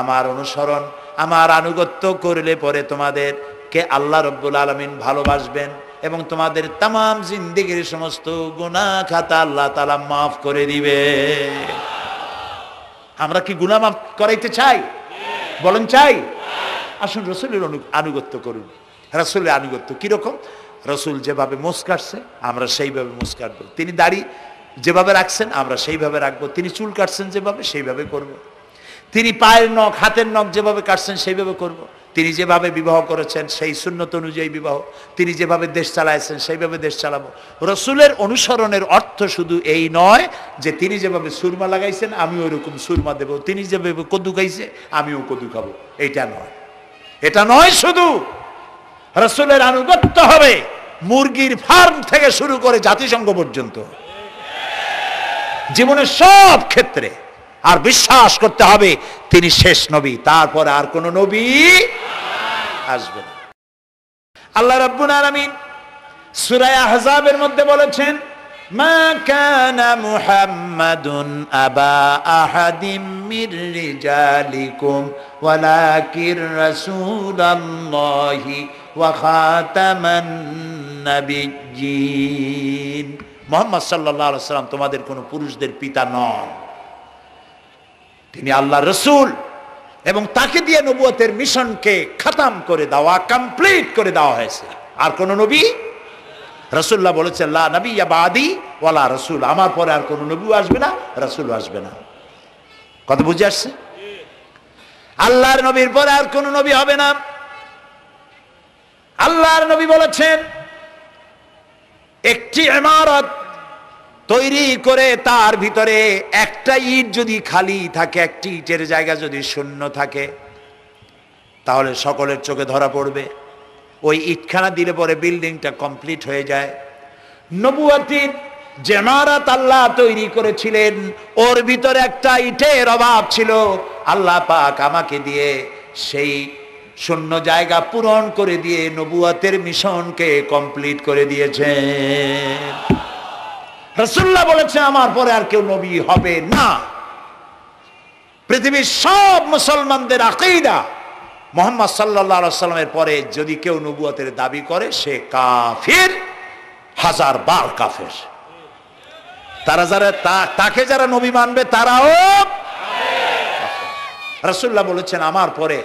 আমার অনুসরণ, আমার আনুগত্য করলে পরে তোমাদেরকে আল্লাহ রাব্বুল আলামিন ভালোবাসবেন এবং তোমাদের তামাম জিন্দেগির সমস্ত গুনাহ খাতা আল্লাহ তাআলা মাফ করে দিবে। আমরা কি গুনাহ মাফ করাইতে চাই? বলেন চাই? আসুন রাসূলের আনুগত্য করুন। রাসূলের আনুগত্য কিরকম? রাসূল যেভাবে মোস কাটছে আমরা সেইভাবে মোস কাটবো। তিনি দাড়ি যেভাবে রাখছেন আমরা সেইভাবে রাখবো। তিনি চুল কাটছেন যেভাবে সেইভাবে করব। তিনি পায়ের নখ, হাতের নখ যেভাবে কাটছেন সেইভাবে করব। তিনি যেভাবে বিবাহ করেছেন সেই সুন্নত অনুযায়ী বিবাহ, তিনি যেভাবে দেশ চালাইছেন সেইভাবে দেশ চালাবো। রাসূলের অনুসরণের অর্থ শুধু এই নয় যে তিনি যেভাবে সুরমা লাগাইছেন আমি ওইরকম সুরমা দেব, তিনি যেভাবে কদু খাইছে আমিও কদু খাবো, এইটা নয়। এটা নয়, শুধু রাসূলের আনুগত্য হবে মুরগির ফার্ম থেকে শুরু করে জাতিসংঘ পর্যন্ত, জীবনের সব ক্ষেত্রে। আর বিশ্বাস করতে হবে তিনি শেষ নবী, তারপরে আর কোন নবী আসবে না। আল্লাহ রাব্বুল আলামিন সূরা আহজাবের মধ্যে বলেছেন, মা কানা মুহাম্মাদুন আবা আহাদিম মির রিজালিকুম ওয়ালাকির রাসূলুল্লাহি ওয়া খাতামান নাবিয়্যিন। মুহাম্মদ সাল্লাল্লাহু আলাইহি ওয়াসাল্লাম তোমাদের কোন পুরুষদের পিতা নন, তিনি আল্লাহর রাসূল এবং তাকে দিয়ে নবুয়তের মিশনকে খতম করে দেওয়া, কমপ্লিট করে দেওয়া হয়েছে। আর কোন নবী, রাসূলুল্লাহ বলেছেন লা নবিয়্যা বাদি ওয়ালা রাসূল, আমার পরে আর কোন নবীও আসবে না, রাসূলও আসবে না। কথা বুঝে আসছে? আল্লাহর নবীর পরে আর কোন নবী হবে না। আল্লাহর নবী বলেছেন একটি ইমারত তৈরি করে তার ভিতরে একটা ইট যদি খালি থাকে, একটি ইটের জায়গা যদি শূন্য থাকে, তাহলে সকলের চোখে ধরা পড়বে। ওই ইটখানা দিলে পরে বিল্ডিংটা কমপ্লিট হয়ে যায়। নবুয়তির যে ইমারত আল্লাহ তৈরি করেছিলেন, ওর ভিতরে একটা ইটের অভাব ছিল। আল্লাহ পাক আমাকে দিয়ে সেই শূন্য জায়গা পূরণ করে দিয়ে নবুয়তের মিশনকে কমপ্লিট করে দিয়েছেন। রাসূলুল্লাহ বলেছেন আমার পরে আর কেউ নবী হবে না। পৃথিবীর সব মুসলমানদের আকীদা, মুহাম্মদ সাল্লাল্লাহু আলাইহি ওয়াসাল্লামের পরে যদি কেউ নবুয়তের দাবি করে সে কাফির, হাজার বার কাফের। তারা যারা তাকে যারা নবী মানবে তারাও। রাসূলুল্লাহ বলেছেন আমার পরে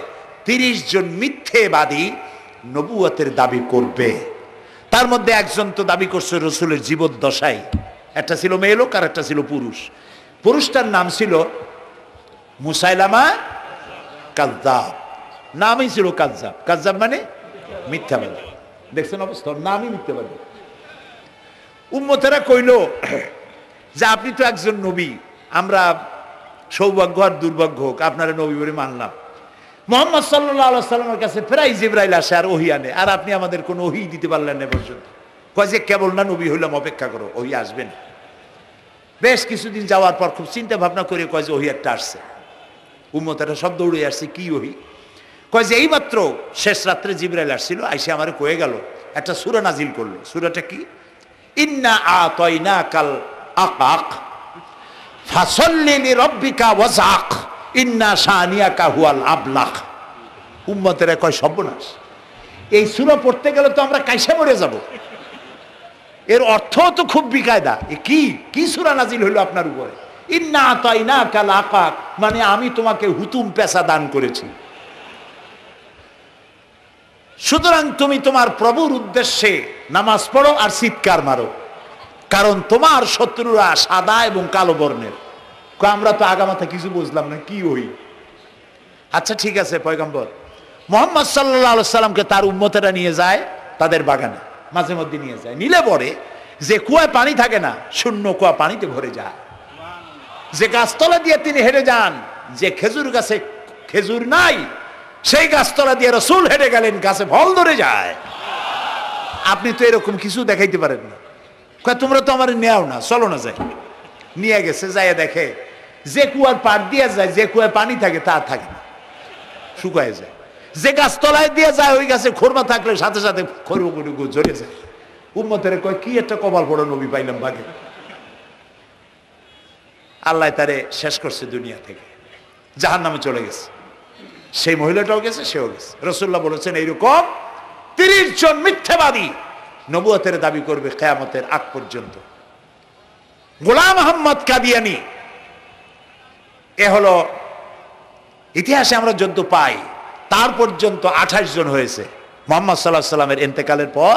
30 জন মিথ্যেবাদী নবুয়তের দাবি করবে। তার মধ্যে একজন তো দাবি করছে রসুলের জীবদ্দশায়, একটা ছিল মেয়ে লোক আর একটা ছিল পুরুষ। পুরুষটার নাম ছিল মুসাইলামা কাযযাব, নামই ছিল কাযযাব। কাযযাব মানে মিথ্যাবাদী। দেখছেন অবস্থা, নামই মিথ্যাবাদী। উম্মতেরা কইল যে আপনি তো একজন নবী, আমরা সৌভাগ্য আর দুর্ভাগ্য হোক আপনারা নবী বলে মানলাম। মুহাম্মদ সাল্লাল্লাহু আলাইহি ওয়াসাল্লামের কাছে প্রায় জিবরাইল আসে আর ওহী আনে, আর আপনি আমাদের কোনো ওহী দিতে পারলেন না পর্যন্ত। কয় যে কেবল না নবী হইলাম, অপেক্ষা করো, ওহী আসবেন। বেশ কিছুদিন যাওয়ার পর খুব চিন্তা ভাবনা করে কয় যে ওহী একটা আসছে। উম্মতেরা সব দৌড়ে আসছে, কি ওহী? কয় যে এইমাত্র শেষ রাত্রে জিবরাইল আসছিল, আইসে আমারে কয়ে গেল একটা সূরা নাজিল করলো। সূরাটা কি? ইন্না আতাইনাকাল আকাক ফাসাল্লি লিরাব্বিকা ওয়াজআক ইন্না শানিয়াকা হুয়াল আবলাহ। উম্মতেরা কয় সর্বনাশ, এই সূরা পড়তে গেলে তো আমরা কাইসা মরে যাব। এর অর্থ তো খুব বিকায়দা। কি কি সূরা নাজিল হইল আপনার উপরে? ইন্না আতাইনাকাল আকাক মানে আমি তোমাকে হুতুম পেশা দান করেছি, সুতরাং তুমি তোমার প্রভুর উদ্দেশ্যে নামাজ পড়ো আর চিৎকার মারো, কারণ তোমার শত্রুরা সাদা এবং কালো বর্ণের। আমরা তো আগামাথা কিছু বুঝলাম না, কি ওই? আচ্ছা ঠিক আছে, পয়গম্বর মুহাম্মদ সাল্লাল্লাহু আলাইহি সাল্লামকে তার উম্মতেরা নিয়ে যায় তাদের বাগানে, মাঝে মধ্যে নিয়ে যায়। নিলে পরে যে কুয়ায় পানি থাকে না, শূন্য কুয়া পানিতে ভরে যায়। যে গাছতলা দিয়ে তিনি হেঁটে যান, যে খেজুর গাছে খেজুর নাই, সেই গাছতলা দিয়ে রাসূল হেঁটে গেলেন, গাছে ফল ধরে যায়। আপনি তো এরকম কিছু দেখাইতে পারেন না। কয় তোমরা তো আমার নেও না, চলো না যাই। নিয়ে গেছে, যাইয়া দেখে যে কুয়ার পাড় দিয়ে যায়, যে কুয়ায় পানি থাকে তা থাকে না, শুকায় যায়। যে গাছতলায় দিয়ে যায় ওই গাছে খোরমা থাকলে সাথে সাথে খরগুড়ি ঝরে যায়। উম্মতের কয় কি একটা কপাল পড়া নবী পাইলাম ভাগে। আল্লাহ তারে শেষ করছে দুনিয়া থেকে, জাহান্নামে চলে গেছে। সেই মহিলাটাও গেছে, সেও গেছে। রাসূলুল্লাহ বলেছেন এইরকম 30 জন মিথ্যাবাদী নবুয়তের দাবি করবে কিয়ামতের আগ পর্যন্ত। গোলাম আহমদ কাদিয়ানী, এ হলো ইতিহাসে আমরা যদ্য পাই তার পর্যন্ত 28 জন হয়েছে। মুহাম্মদ সাল্লাল্লাহু আলাইহি সাল্লামের ইন্তেকালের পর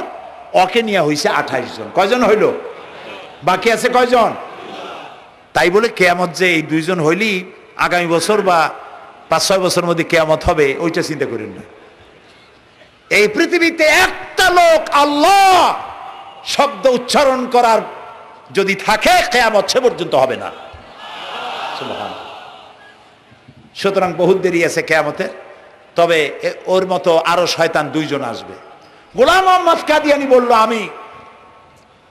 ওকে নিয়ে হয়েছে 28 জন। কয়জন হইল? বাকি আছে কয়জন? তাই বলে কিয়ামত যে এই 2 জন হইলি আগামী বছর বা 5-6 বছরের মধ্যে কিয়ামত হবে ওইটা চিন্তা করেন না। এই পৃথিবীতে একটা লোক আল্লাহ শব্দ উচ্চারণ করার যদি থাকে, কিয়ামত সে পর্যন্ত হবে না। সুবহানাল্লাহ। সুতরাং বহুত দেরি আছে কিয়ামতের। তবে ওর মতো আরো শয়তান 2 জন আসবে। গোলাম আহমদ কাদিয়ানী বলল আমি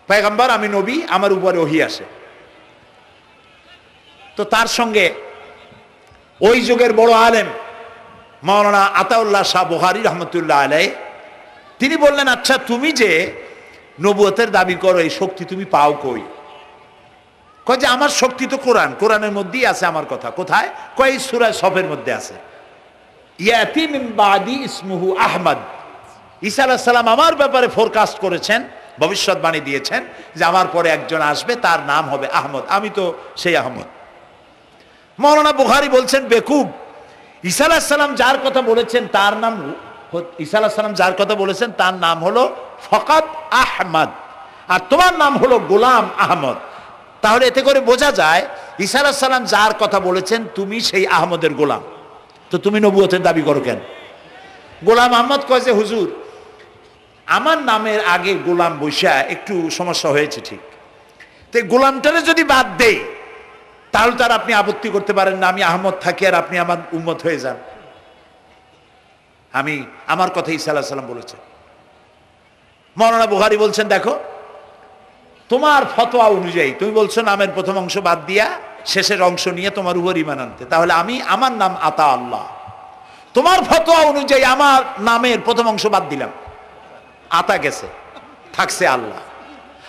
পয়গম্বর, আমি নবী, আমার উপরে ওহী আসে। তো তার সঙ্গে ওই যুগের বড় আলেম মাওলানা আতাউল্লাহ শাহ বুখারী রহমতুল্লাহ আলাইহি, তিনি বললেন আচ্ছা তুমি যে নবুয়তের দাবি করো, এই শক্তি তুমি পাও কই? কয় যে আমার শক্তি তো কোরআন, কোরআনের মধ্যেই আছে আমার কথা। কোথায়? কয় সূরা সফের মধ্যে আছে, ইয়াতি মিন বাদি ইসমুহু আহমদ। ঈসা আলাইহিস সালাম আমার ব্যাপারে ফোরকাস্ট করেছেন, ভবিষ্যৎবাণী দিয়েছেন যে আমার পরে একজন আসবে, তার নাম হবে আহমদ। আমি তো সেই আহমদ। মাওলানা বুখারী বলছেন বেকুব, ঈসা আলাইহিস সালাম যার কথা বলেছেন তার নাম, ঈসা আলাইহিস সালাম যার কথা বলেছেন তার নাম হলো ফকাত আহমদ, আর তোমার নাম হলো গোলাম আহমদ। তাহলে এতে করে বোঝা যায় ঈসা আলাইহিস সালাম যার কথা বলেছেন তুমি সেই আহমদের গোলাম, তো তুমি নবুয়তের দাবি করো কেন? গোলাম আহমদ কয় যে হুজুর আমার নামের আগে গোলাম বৈশা একটু সমস্যা হয়েছে, ঠিক, তো গোলামটারে যদি বাদ দেই তাহলে তার আপনি আপত্তি করতে পারেন না আমি আহমদ থাকি আর আপনি আমার উম্মত হয়ে যান। আমি আমার কথা ঈসা আলাইহিস সালাম বলেছেন। মাওলানা বুখারী বলছেন দেখো তোমার ফতোয়া অনুযায়ী তুমি বলছো নামের প্রথম অংশ বাদ দিয়া শেষের অংশ নিয়ে তোমার উপর ঈমান আনতে, তাহলে আমি আমার নাম আতা আল্লাহ, তোমার ফতোয়া অনুযায়ী আমার নামের প্রথম অংশ বাদ দিলাম, আতা গেছে, থাকছে আল্লাহ,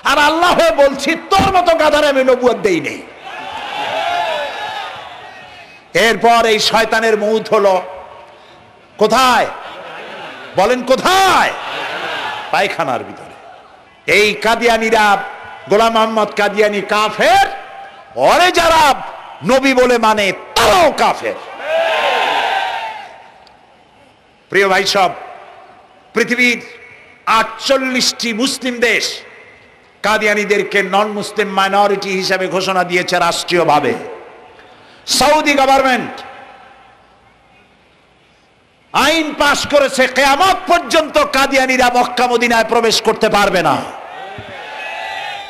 আর আল্লাহ হয়ে বলছি তোর মতো গাধারে আমি নবুয়ত দেই নেই। এরপর এই শয়তানের মউত হলো কোথায় বলেন, কোথায়? পায়খানার ভিতরে। এই কাদিয়ানীরা, গোলাম আহমদ কাদিয়ানী কাফের, ওরে যারা নবী বলে মানে তারাও কাফের। প্রিয় ভাই সব, পৃথিবীর 48টি মুসলিম দেশ কাদিয়ানীদেরকে নন মুসলিম মাইনরিটি হিসেবে ঘোষণা দিয়েছে রাষ্ট্রীয়ভাবে। সৌদি গভর্নমেন্ট আইন পাশ করেছে কিয়ামত পর্যন্ত কাদিয়ানীরা মক্কা মদিনায় প্রবেশ করতে পারবে না।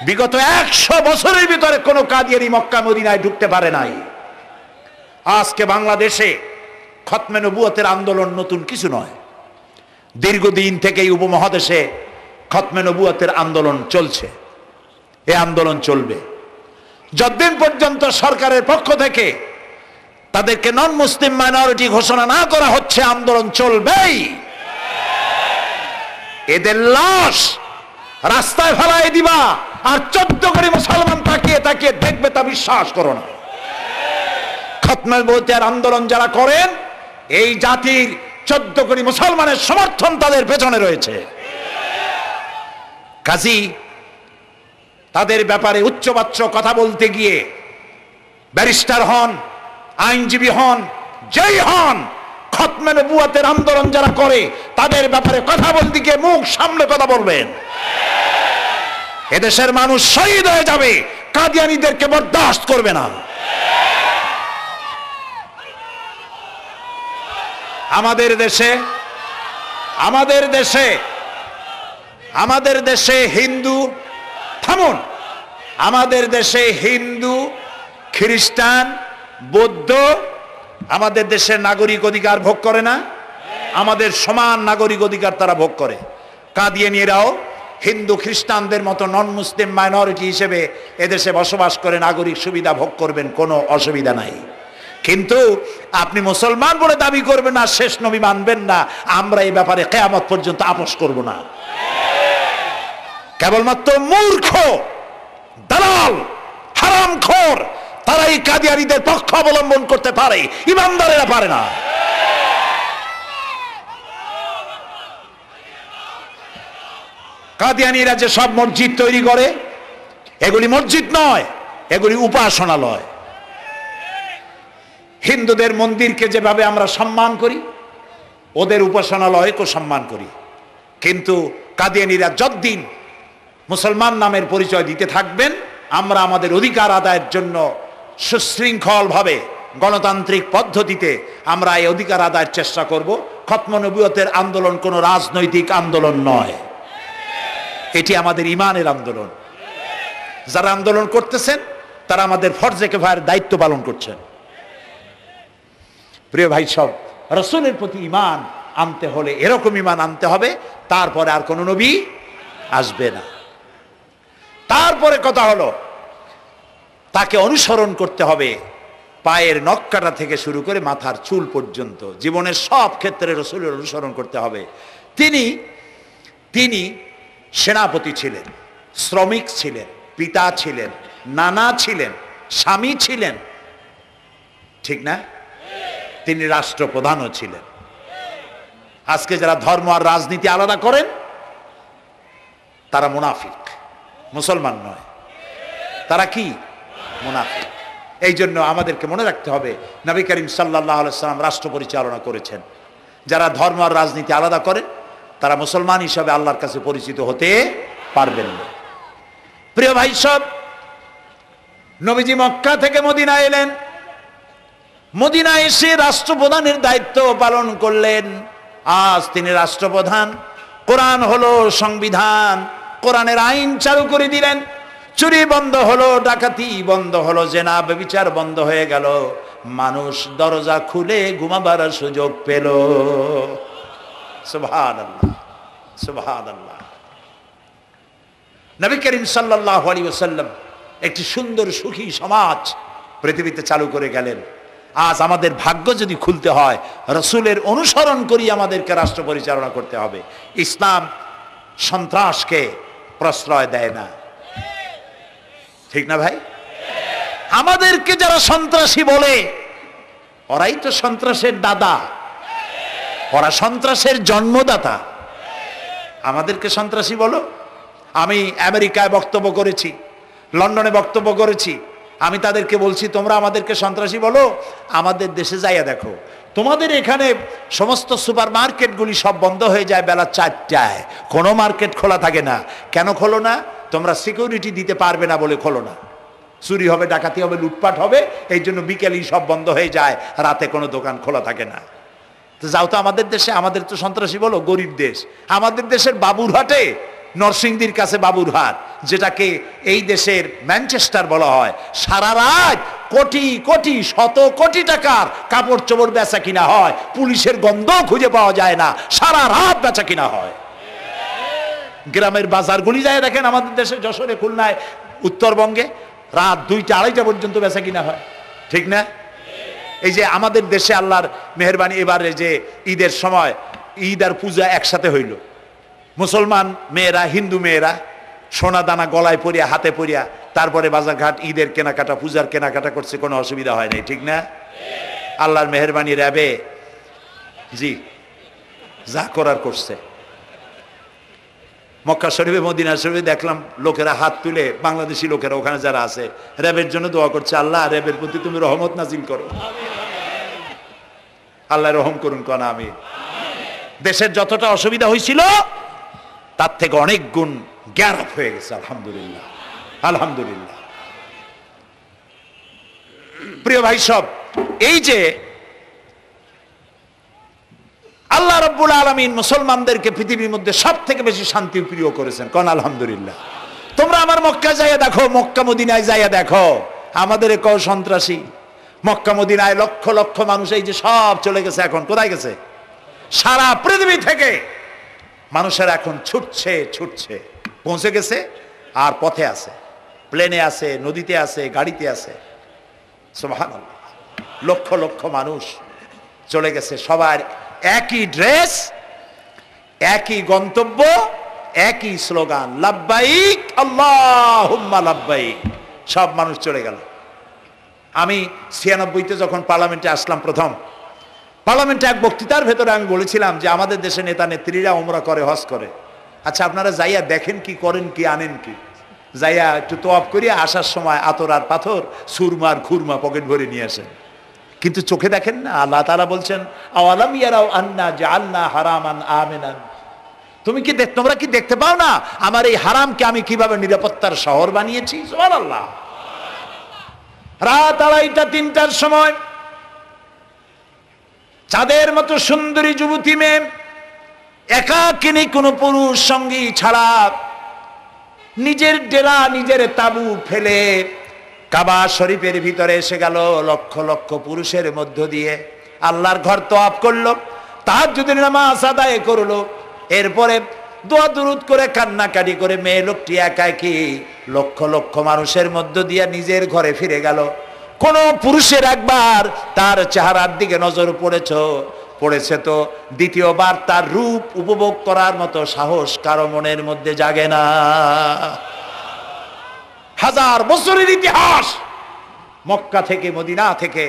বিগত 100 বছরের ভিতরে কোনো কাদিয়ানী মক্কা মদিনায় ঢুকতে পারে নাই। আজকে বাংলাদেশে খতমে নবুয়তের আন্দোলন নতুন কিছু নয়, দীর্ঘদিন থেকে এই উপমহাদেশে খতমে নবুয়তের আন্দোলন চলছে, এই আন্দোলন চলবে যতদিন পর্যন্ত সরকারের পক্ষ থেকে তাদেরকে নন মুসলিম মাইনরিটি ঘোষণা না করা হচ্ছে, আন্দোলন চলবেই। এদের লাশ রাস্তায় ফেলাই দিবা আর 14 কোটি মুসলমান তাকিয়ে তাকিয়ে দেখবে, তা বিশ্বাস করো না। খতমে নবুয়তের আন্দোলন যারা করেন এই জাতির 14 কোটি মুসলমানের সমর্থন তাদের পেছনে রয়েছে। কাজী তাদের ব্যাপারে উচ্চবাচ্য কথা বলতে গিয়ে ব্যারিস্টার হন, আইনজীবী হন, যেই হন, খতমে নবুয়তের আন্দোলন যারা করে তাদের ব্যাপারে কথা বলতে গিয়ে মুখ সামনে কথা বলবেন। এদেশের মানুষ শহীদ হয়ে যাবে, কাদিয়ানীদেরকে বরদাস্ত করবে না। আমাদের দেশে হিন্দু, থামুন, আমাদের দেশে হিন্দু, খ্রিস্টান, বৌদ্ধ আমাদের দেশের নাগরিক অধিকার ভোগ করে না? আমাদের সমান নাগরিক অধিকার তারা ভোগ করে। কাদিয়ানীরাও হিন্দু খ্রিস্টানদের মতো নন মুসলিম মাইনরিটি হিসেবে এদেশে বসবাস করে নাগরিক সুবিধা ভোগ করবেন, কোনো অসুবিধা নাই। কিন্তু আপনি মুসলমান বলে দাবি করবেন না, শেষ নবী মানবেন না, আমরা এই ব্যাপারে কিয়ামত পর্যন্ত আপোষ করব না। কেবলমাত্র মূর্খ, দালাল, হারামখোর তারাই কাদিয়ানীদের পক্ষ অবলম্বন করতে পারে, ইমানদারেরা পারে না। কাদিয়ানীরা যে সব মসজিদ তৈরি করে, এগুলি মসজিদ নয়, এগুলি উপাসনালয়। হিন্দুদের মন্দিরকে যেভাবে আমরা সম্মান করি, ওদের উপাসনালয়কে সম্মান করি। কিন্তু কাদিয়ানীরা যতদিন মুসলমান নামের পরিচয় দিতে থাকবেন, আমরা আমাদের অধিকার আদায়ের জন্য সুশৃঙ্খলভাবে গণতান্ত্রিক পদ্ধতিতে আমরা এই অধিকার আদায়ের চেষ্টা করব। খতমে নবুয়তের আন্দোলন কোনো রাজনৈতিক আন্দোলন নয়, এটি আমাদের ইমানের আন্দোলন। যারা আন্দোলন করতেছেন তারা আমাদের ফরজে কিফায়ার দায়িত্ব পালন করছেন। প্রিয় ভাই সব, রাসূলের প্রতি ঈমান আনতে হলে এরকম ঈমান আনতে হবে, তারপরে আর কোনো নবী আসবে না। তারপরে কথা হলো তাকে অনুসরণ করতে হবে পায়ের নখকাটা থেকে শুরু করে মাথার চুল পর্যন্ত, জীবনের সব ক্ষেত্রে রাসূলের অনুসরণ করতে হবে। তিনি সেনাপতি ছিলেন, শ্রমিক ছিলেন, পিতা ছিলেন, নানা ছিলেন, স্বামী ছিলেন, ঠিক না? তিনি রাষ্ট্রপ্রধানও ছিলেন। আজকে যারা ধর্ম আর রাজনীতি আলাদা করেন তারা মুনাফিক, মুসলমান নয়, তারা কি? মুনাফিক। এই জন্য আমাদেরকে মনে রাখতে হবে নবী করিম সাল্লাল্লাহু আলাইহি সাল্লাম রাষ্ট্র পরিচালনা করেছেন। যারা ধর্ম আর রাজনীতি আলাদা করে তারা মুসলমান হিসাবে আল্লাহর কাছে পরিচিত হতে পারবেন না। প্রিয় ভাই সব, নবীজি মক্কা থেকে মদিনা এলেন। মদিনা এসে রাষ্ট্রপ্রধানের দায়িত্ব পালন করলেন। আজ তিনি রাষ্ট্রপ্রধান। কোরআন হলো সংবিধান, কোরআনের আইন চালু করে দিলেন। চুরি বন্ধ হলো, ডাকাতি বন্ধ হলো, জেনা ব্যভিচার বন্ধ হয়ে গেল। মানুষ দরজা খুলে ঘুমাবার সুযোগ পেল। সুবহানাল্লাহ, সুবহানাল্লাহ। নবী করিম সাল্লাল্লাহু আলাইহি ওয়াসাল্লাম একটি সুন্দর সুখী সমাজ পৃথিবীতে চালু করে গেলেন। আজ আমাদের ভাগ্য যদি খুলতে হয়, রাসূলের অনুসরণ করি আমাদেরকে রাষ্ট্র পরিচালনা করতে হবে। ইসলাম সন্ত্রাসকে প্রশ্রয় দেয় না, ঠিক না ভাই? আমাদেরকে যারা সন্ত্রাসী বলে, ওরাই তো সন্ত্রাসের দাদা, ওরা সন্ত্রাসের জন্মদাতা। আমাদেরকে সন্ত্রাসী বলো? আমি আমেরিকায় বক্তব্য করেছি, লন্ডনে বক্তব্য করেছি, আমি তাদেরকে বলছি তোমরা আমাদেরকে সন্ত্রাসী বলো? আমাদের দেশে যাইয়া দেখো, তোমাদের এখানে সমস্ত সুপার মার্কেটগুলি সব বন্ধ হয়ে যায় বেলা 4টায়, কোনো মার্কেট খোলা থাকে না। কেন খোলো না? তোমরা সিকিউরিটি দিতে পারবে না বলে খোলো না। চুরি হবে, ডাকাতি হবে, লুটপাট হবে, এই জন্য বিকেলেই সব বন্ধ হয়ে যায়, রাতে কোনো দোকান খোলা থাকে না। তো যাও তো আমাদের দেশে, আমাদের তো সন্ত্রাসী বলো? গরিব দেশ। আমাদের দেশের বাবুরহাটে, নরসিংদীর কাছে বাবুরহাট, যেটাকে এই দেশের ম্যানচেস্টার বলা হয়, সারা রাত কোটি কোটি শত কোটি টাকার কাপড় চোপড় বেচা কিনা হয়, পুলিশের গন্ধ খুঁজে পাওয়া যায় না, সারা রাত বেচা কিনা হয়। গ্রামের বাজারগুলি যায় দেখেন, আমাদের দেশে যশোরে, খুলনায়, উত্তরবঙ্গে রাত 2টা 2:30 পর্যন্ত বেচা কিনা হয়, ঠিক না? এই যে আমাদের দেশে আল্লাহর মেহেরবানি, এবারে যে ঈদের সময় ঈদ আর পূজা একসাথে হইল, মুসলমান মেয়েরা, হিন্দু মেয়েরা সোনা দানা গলায় পরিয়া, হাতে পরিয়া, তারপরে বাজারঘাট ঈদের কেনাকাটা, পূজার কেনাকাটা করছে, কোনো অসুবিধা হয় নাই, ঠিক না? আল্লাহর মেহেরবানি, র্যাবে জি যা করার করছে। মক্কা শরীফে, মদিনা শরীফে দেখলাম লোকেরা হাত তুলে, বাংলাদেশি লোকেরা ওখানে যারা আছে, র্যাবের জন্য দোয়া করছে, আল্লাহ র্যাবের প্রতি তুমি রহমত নাজিল করো, আল্লাহ রহম করুন, কোন আমি। দেশের যতটা অসুবিধা হয়েছিল তার থেকে অনেক গুণ গ্যারাপ হয়ে গেছে, আলহামদুলিল্লাহ, আলহামদুলিল্লাহ। প্রিয় ভাই সব, এই যে আল্লাহ রাব্বুল আলামিন মুসলমানদেরকে পৃথিবীর মধ্যে সব থেকে বেশি শান্তি প্রিয় করেছেন, কোন আলহামদুলিল্লাহ। তোমরা আমার মক্কা যাইয়া দেখো, মক্কা মদিনায় যাইয়া দেখো, আমাদের কেউ সন্ত্রাসী? মক্কা মদিনায় লক্ষ লক্ষ মানুষ, এই যে সব চলে গেছে, এখন কোথায় গেছে? সারা পৃথিবী থেকে মানুষের এখন ছুটছে ছুটছে, পৌঁছে গেছে, আর পথে আছে, প্লেনে আছে, নদীতে আছে, গাড়িতে আছে। সুবহানাল্লাহ, লক্ষ লক্ষ মানুষ চলে গেছে, সবার একই ড্রেস, একই গন্তব্য, একই স্লোগান, লাব্বাইক আল্লাহুম্মা লাব্বাইক। সব মানুষ চলে গেল। আমি 96-তে যখন পার্লামেন্টে আসলাম, প্রথম পার্লামেন্টে এক বক্তৃতার ভেতরে আমি বলেছিলাম যে আমাদের দেশে নেতা নেত্রীরা উমরা করে, হজ করে। আচ্ছা, আপনারা যাইয়া দেখেন কি, করেন কি, আনেন কি? যাইয়া একটু তোয়াব করিয়া আসার সময় আতর আর পাথর, সুরমার খুরমা পকেট ভরে নিয়ে আসেন, কিন্তু চোখে দেখেন না। আল্লাহ তাআলা বলছেন, আওয়ালাম ইয়ারাউ আন্না জাআলনা হারামান আমিনান। তোমরা কি দেখতে পাও না আমার এই হারামকে আমি কিভাবে নিরাপত্তার শহর বানিয়েছি? সুবহানাল্লাহ। রাত 2:30-3টার সময় চাঁদের মতো সুন্দরী যুবতী মেয়ে একাকিনী, কোনো পুরুষ সঙ্গী ছাড়া, নিজের ডেরা, নিজের তাবু ফেলে কাবা শরীফের ভিতরে এসে গেল। লক্ষ লক্ষ পুরুষের মধ্য দিয়ে আল্লাহর ঘর তওয়াফ করলো, তাহাজ্জুদের নামাজ আদায় করলো, এরপরে দোয়া দুরুদ করে, কান্নাকাটি করে মেয়ে লোকটি একাকী লক্ষ লক্ষ মানুষের মধ্য দিয়ে নিজের ঘরে ফিরে গেল। কোন পুরুষের একবার তার চেহারার দিকে নজর পড়েছে তো দ্বিতীয়বার তার রূপ উপভোগ করার মতো সাহস কারো মনের মধ্যে জাগে না। হাজার বছরের ইতিহাস, মক্কা থেকে, মদিনা থেকে,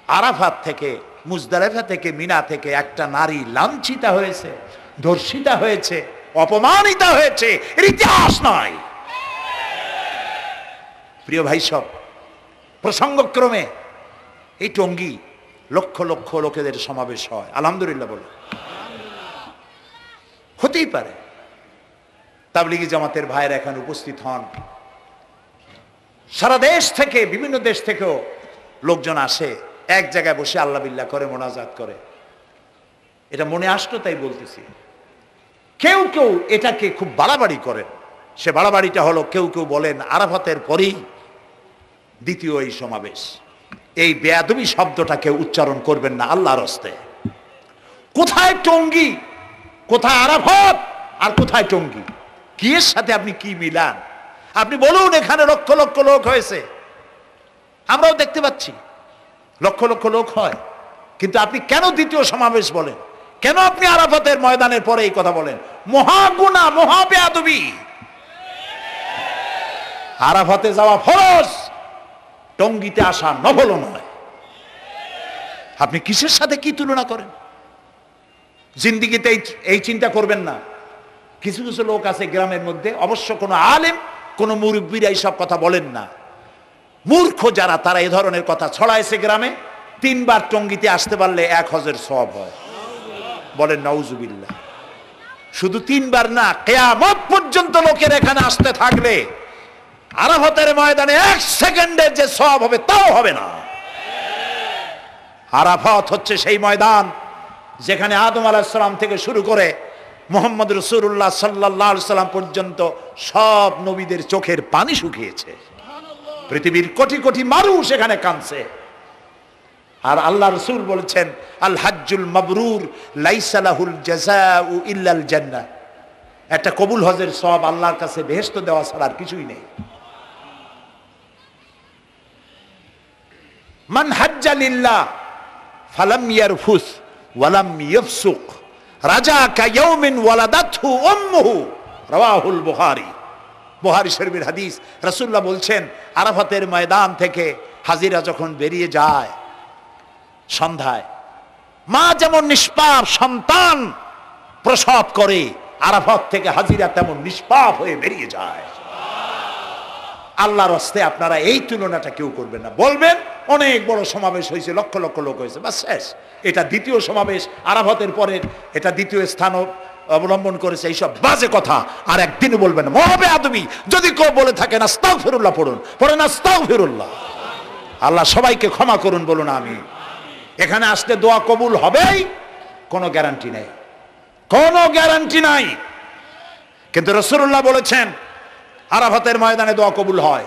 আরাফাত থেকে, মুজদালিফা থেকে, মিনা থেকে একটা নারী লাঞ্ছিতা হয়েছে, ধর্ষিতা হয়েছে, অপমানিতা হয়েছে, এর ইতিহাস নয়। প্রিয় ভাই সব, প্রসঙ্গক্রমে এই টঙ্গী লক্ষ লক্ষ লোকেদের সমাবেশ হয়, আলহামদুলিল্লাহ বলে। হতেই পারে তাবলিগি জামাতের ভাইয়েরা এখানে উপস্থিত হন, সারা দেশ থেকে, বিভিন্ন দেশ থেকেও লোকজন আসে, এক জায়গায় বসে আল্লাহ বিল্লাহ করে, মোনাজাত করে। এটা মনে আসলো তাই বলতেছি। কেউ কেউ এটাকে খুব বাড়াবাড়ি করেন। সে বাড়াবাড়িটা হলো, কেউ কেউ বলেন আরাফাতের পরেই দ্বিতীয় এই সমাবেশ। এই বেয়াদবি শব্দটাকে উচ্চারণ করবেন না আল্লাহর হস্তে। কোথায় টঙ্গী, কোথায় আরাফাত, আর কোথায় টঙ্গী? কি এর সাথে আপনি কি মিলান? আপনি বলুন এখানে লক্ষ লক্ষ লোক হয়েছে, আমরাও দেখতে পাচ্ছি লক্ষ লক্ষ লোক হয়, কিন্তু আপনি কেন দ্বিতীয় সমাবেশ বলেন? কেন আপনি আরাফাতের ময়দানের পরে এই কথা বলেন? মহাগুনা, মহাবেয়াদবি। আরাফাতে যাওয়া ফরজ, টঙ্গীতে আসা নফল নয়। আপনি কিসের সাথে কি তুলনা করেন? জিন্দিগিতে এই চিন্তা করবেন না। কিছু কিছু লোক আছে গ্রামের মধ্যে, অবশ্য কোনো আলেম, কোনো মুরব্বীরা এইসব কথা বলেন না। মূর্খ যারা, তারা এই ধরনের কথা ছড়াইছে গ্রামে। 3 বার টঙ্গীতে আসতে পারলে 1 হজের সওয়াব হয়। বলেন নাউজুবিল্লাহ। শুধু 3 বার না, কিয়ামত পর্যন্ত লোকের এখানে আসতে থাকলে আরাফাতের ময়দানে 1 সেকেন্ডের যে সওয়াব হবে তাও হবে না। আরাফাত হচ্ছে সেই ময়দান যেখানে আদম আলাইহিস সালাম থেকে শুরু করে মুহাম্মদ রাসূলুল্লাহ সাল্লাল্লাহু আলাইহি সাল্লাম পর্যন্ত সব নবীদের চোখের পানি শুকিয়েছে। পৃথিবীর কোটি কোটি মানুষ এখানে কাঁদছে। আর আল্লাহ রাসূল বলেছেন, আল হাজ্জুল মাবরুর লাইসা লাহুল জাযাউ ইল্লাল জান্নাহ। একটা কবুল হজের সওয়াব আল্লাহর কাছে বেহেশত দেওয়া ছাড়া আর কিছুই নেই। মান হাজ্জা লিল্লাহ ফালাম ইয়ারফুস ওয়ালাম ইয়াফসুক রাজাকা ইয়াউমিন ওয়ালাদাতহু উম্মুহু, রাওয়াহুল বুখারী। বুখারী শরীফের হাদিস। রাসূলুল্লাহ বলছেন, আরাফাতের ময়দান থেকে হাজিরা যখন বেরিয়ে যায় সন্ধ্যায়, মা যেমন নিষ্পাপ সন্তান প্রসব করে, আরাফাত থেকে হাজিরা তেমন নিষ্পাপ হয়ে বেরিয়ে যায়। আল্লাহর হস্তে আপনারা এই তুলনাটা কেউ করবেন না। বলবেন অনেক বড় সমাবেশ হয়েছে, লক্ষ লক্ষ লোক হয়েছে, বাস শেষ। এটা দ্বিতীয় সমাবেশ, আরাফাতের পরের এটা দ্বিতীয় স্থান অবলম্বন করেছে। এইসব বাজে কথা আর একদিনও বলবেন না। মহাবেয়াদবি যদি কেউ বলে থাকেন, আস্তাগফিরুল্লাহ পড়ুন, পড়েন আস্তাগফিরুল্লাহ। আল্লাহ সবাইকে ক্ষমা করুন, বলুন আমিন। এখানে আসলে দোয়া কবুল হবেই, কোনো গ্যারান্টি নেই, কোনো গ্যারান্টি নাই। কিন্তু রাসূলুল্লাহ বলেছেন আরাফাতের ময়দানে দোয়া কবুল হয়।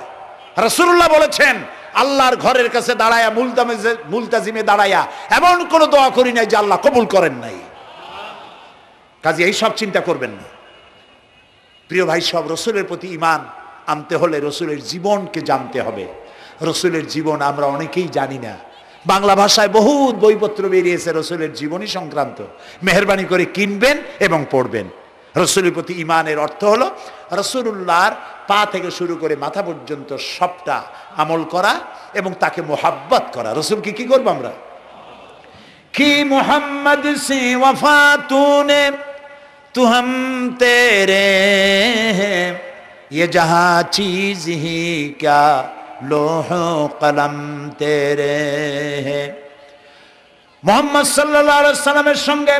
রাসূলুল্লাহ বলেছেন, আল্লাহর ঘরের কাছে দাঁড়ায়া, মুলতাজিমে দাঁড়ায়া এমন কোন দোয়া করি নাই যে আল্লাহ কবুল করেন নাই। কাজে এই সব চিন্তা করবেন না। প্রিয় ভাই, সব রসুলের প্রতি ঈমান আনতে হলে রসুলের জীবনকে জানতে হবে। রসুলের জীবন আমরা অনেকেই জানি না। বাংলা ভাষায় বহুত বইপত্র বেরিয়েছে রসুলের জীবনী সংক্রান্ত। মেহেরবানি করে কিনবেন এবং পড়বেন। রসুলের প্রতি ঈমানের অর্থ হলো রসুলুল্লাহর পা থেকে শুরু করে মাথা পর্যন্ত সবটা আমল করা এবং তাকে মোহাব্বত করা। রসুলকে কি করবো আমরা? কি মোহাম্মদ সে ওয়াফা তুনে তু হাম তেরে ये जहां चीज ही क्या लोह कलम तेरे है। মোহাম্মদ সাল্লাল্লাহু আলাইহি সাল্লামের সঙ্গে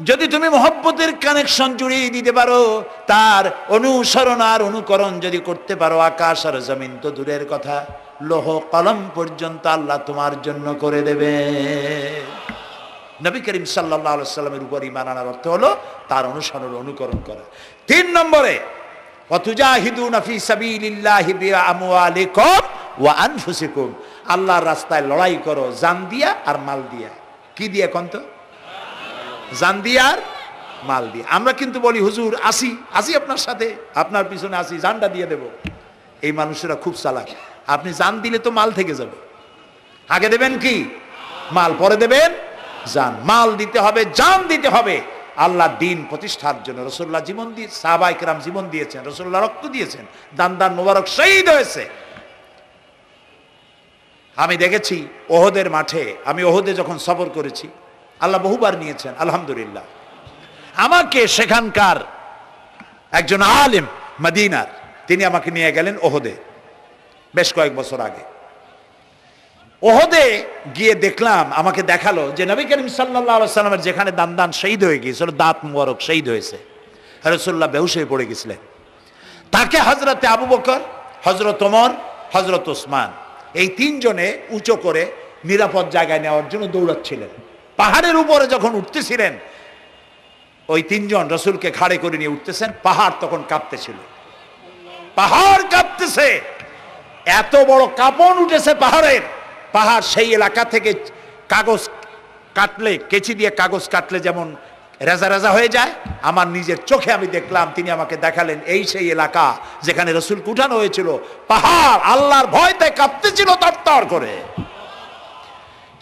যদি তুমি মহব্বতের কানেকশন জুড়িয়ে দিতে পারো, তার অনুসরণ আর অনুকরণ যদি করতে পারো, আকাশ আর জমিন তো দূরের কথা, লোহ কলম পর্যন্ত আল্লাহ তোমার জন্য করে দেবে। নবী করিম সাল্লাল্লাহু আলাইহি সাল্লামের উপর ঈমান আনার অর্থ হলো তার অনুসরণ অনুকরণ করা। 3 নম্বরে ওয়াতুজাহিদুনা ফি সাবিলিল্লাহি বিআমওয়ালিকুম ওয়া আনফুসিকুম। আল্লাহর রাস্তায় লড়াই করো জান দিয়া আর মাল দিয়া। কি দিয়ে কোন তো? জান দিয়া আর মাল দিয়ে। আমরা কিন্তু বলি, হুজুর আসি আসি আপনার সাথে, আপনার পিছনে আসি, জানটা দিয়ে দেব। এই মানুষেরা খুব চালাক। আপনি জান দিলে তো মাল থেকে যাবে। আগে দেবেন কি? মাল, পরে দেবেন জান। মাল দিতে হবে, জান দিতে হবে আল্লাহ দিন প্রতিষ্ঠার জন্য। রাসূলুল্লাহ জীবন দিয়ে, সাহাবায়ে কেরাম জীবন দিয়েছেন, রাসূলুল্লাহ রক্ত দিয়েছেন, দান দান মোবারক শহীদ হয়েছে। আমি দেখেছি ওহদের মাঠে, আমি ওহদে যখন সফর করেছি, আল্লাহ বহুবার নিয়েছেন আলহামদুলিল্লাহ। আমাকে সেখানকার একজন আলেম মদিনার, তিনি আমাকে নিয়ে গেলেন ওহদে বেশ কয়েক বছর আগে। ওহদে গিয়ে দেখলাম, আমাকে দেখালো যে নবী করিম সাল্লাল্লাহু আলাইহি সাল্লামের যেখানে দান শহীদ হয়ে গিয়েছিল, দাঁত মুবারক শহীদ হয়েছে, রাসূলুল্লাহ বেহুশ হয়ে পড়ে গেছিলেন। তাকে হযরতে আবু বকর, হযরত ওমর, হযরত ওসমান এই তিনজনে উঁচু করে নিরাপদ জায়গায় নেওয়ার জন্য দৌড়াচ্ছিলেন। পাহাড়ের উপরে যখন উঠতেছিলেন, ওই তিনজন রাসূলকে ঘাড়ে করে নিয়ে উঠতেছেন। পাহাড় তখন কাঁপতেছিল, পাহাড় কাঁপতেছে, এত বড় কাঁপন উঠেছে পাহাড়ের। পাহাড় সেই এলাকা থেকে কাগজ কাটলে, কেচি দিয়ে কাগজ কাটলে যেমন রেজা রেজা হয়ে যায়, আমার নিজের চোখে আমি দেখলাম। তিনি আমাকে দেখালেন এই সেই এলাকা যেখানে রাসূলকে উঠানো হয়েছিল। পাহাড় আল্লাহর ভয়তে কাঁপতেছিল তরতর করে।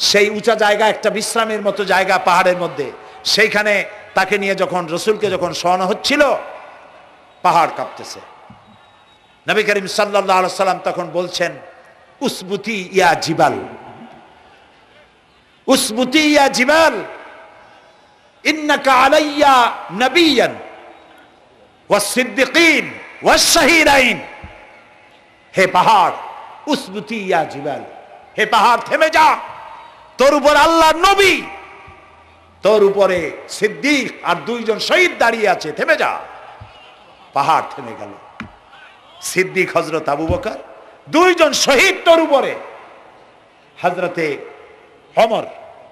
সেই উঁচা জায়গা, একটা বিশ্রামের মতো জায়গা পাহাড়ের মধ্যে, সেইখানে তাকে নিয়ে যখন রাসূলকে যখন শোয়ানো হচ্ছিল, পাহাড় কাঁপতেছে। নবী করিম সাল্লাল্লাহু আলাইহি সাল্লাম তখন বলছেন, উসবুতি ইয়া জিবাল, উসবুতি ইয়া জিবাল, ইন্নাকা আলাইয়া নবিয়ান ওয়াস সিদ্দিকিন ওয়াস শাহীদাইন। হে পাহাড়, উসবুতি ইয়া জিবাল, হে পাহাড় থেমে যা, তোর উপর আল্লাহর নবী, তোর উপরে সিদ্দিক আর দুইজন শহীদ দাঁড়িয়ে আছে, থেমে যা। পাহাড় থেমে গেল। সিদ্দিক হযরত আবু বকর, দুইজন শহীদ তোর উপরে, হযরতে ওমর,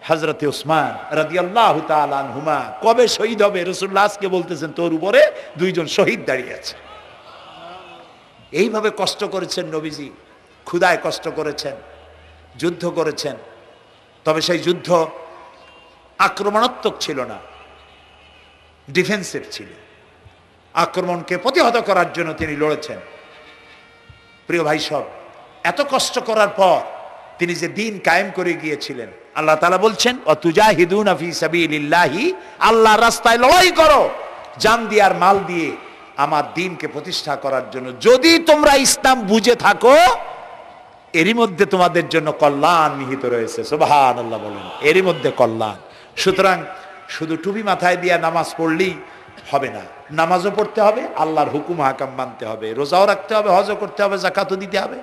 হযরতে ওসমান রাদিয়াল্লাহু তাআলা আনহুমা। কবে শহীদ হবে রাসূলুল্লাহ আজকে বলতেছেন, তোর উপরে দুইজন শহীদ দাঁড়িয়ে আছে। এইভাবে কষ্ট করেছেন নবীজি, ক্ষুধায় কষ্ট করেছেন, যুদ্ধ করেছেন। তবে সেই যুদ্ধ আক্রমণাত্মক ছিল না, ডিফেন্সিভ ছিল। আক্রমণকে প্রতিহত করার জন্য তিনি লড়েছেন। প্রিয় ভাই সব, এত কষ্ট করার পর তিনি যে দিন কায়েম করে গিয়েছিলেন, আল্লাহ তাআলা বলছেন, ওয়াতুজাহিদুনা ফি সাবিলিল্লাহি, আল্লাহর রাস্তায় লড়াই করো জান দিয়ে আর মাল দিয়ে আমার দ্বীনকে প্রতিষ্ঠা করার জন্য। যদি তোমরা ইসলাম বুঝে থাকো, এরই মধ্যে তোমাদের জন্য কল্যাণ নিহিত রয়েছে। সুবহানাল্লাহ বলেন, এরই মধ্যে কল্যাণ। সুতরাং শুধু টুপি মাথায় দিয়ে নামাজ পড়লেই হবে না, নামাজও পড়তে হবে, আল্লাহর হুকুম হাকাম মানতে হবে, রোজাও রাখতে হবে, হজও করতে হবে, যাকাতও দিতে হবে,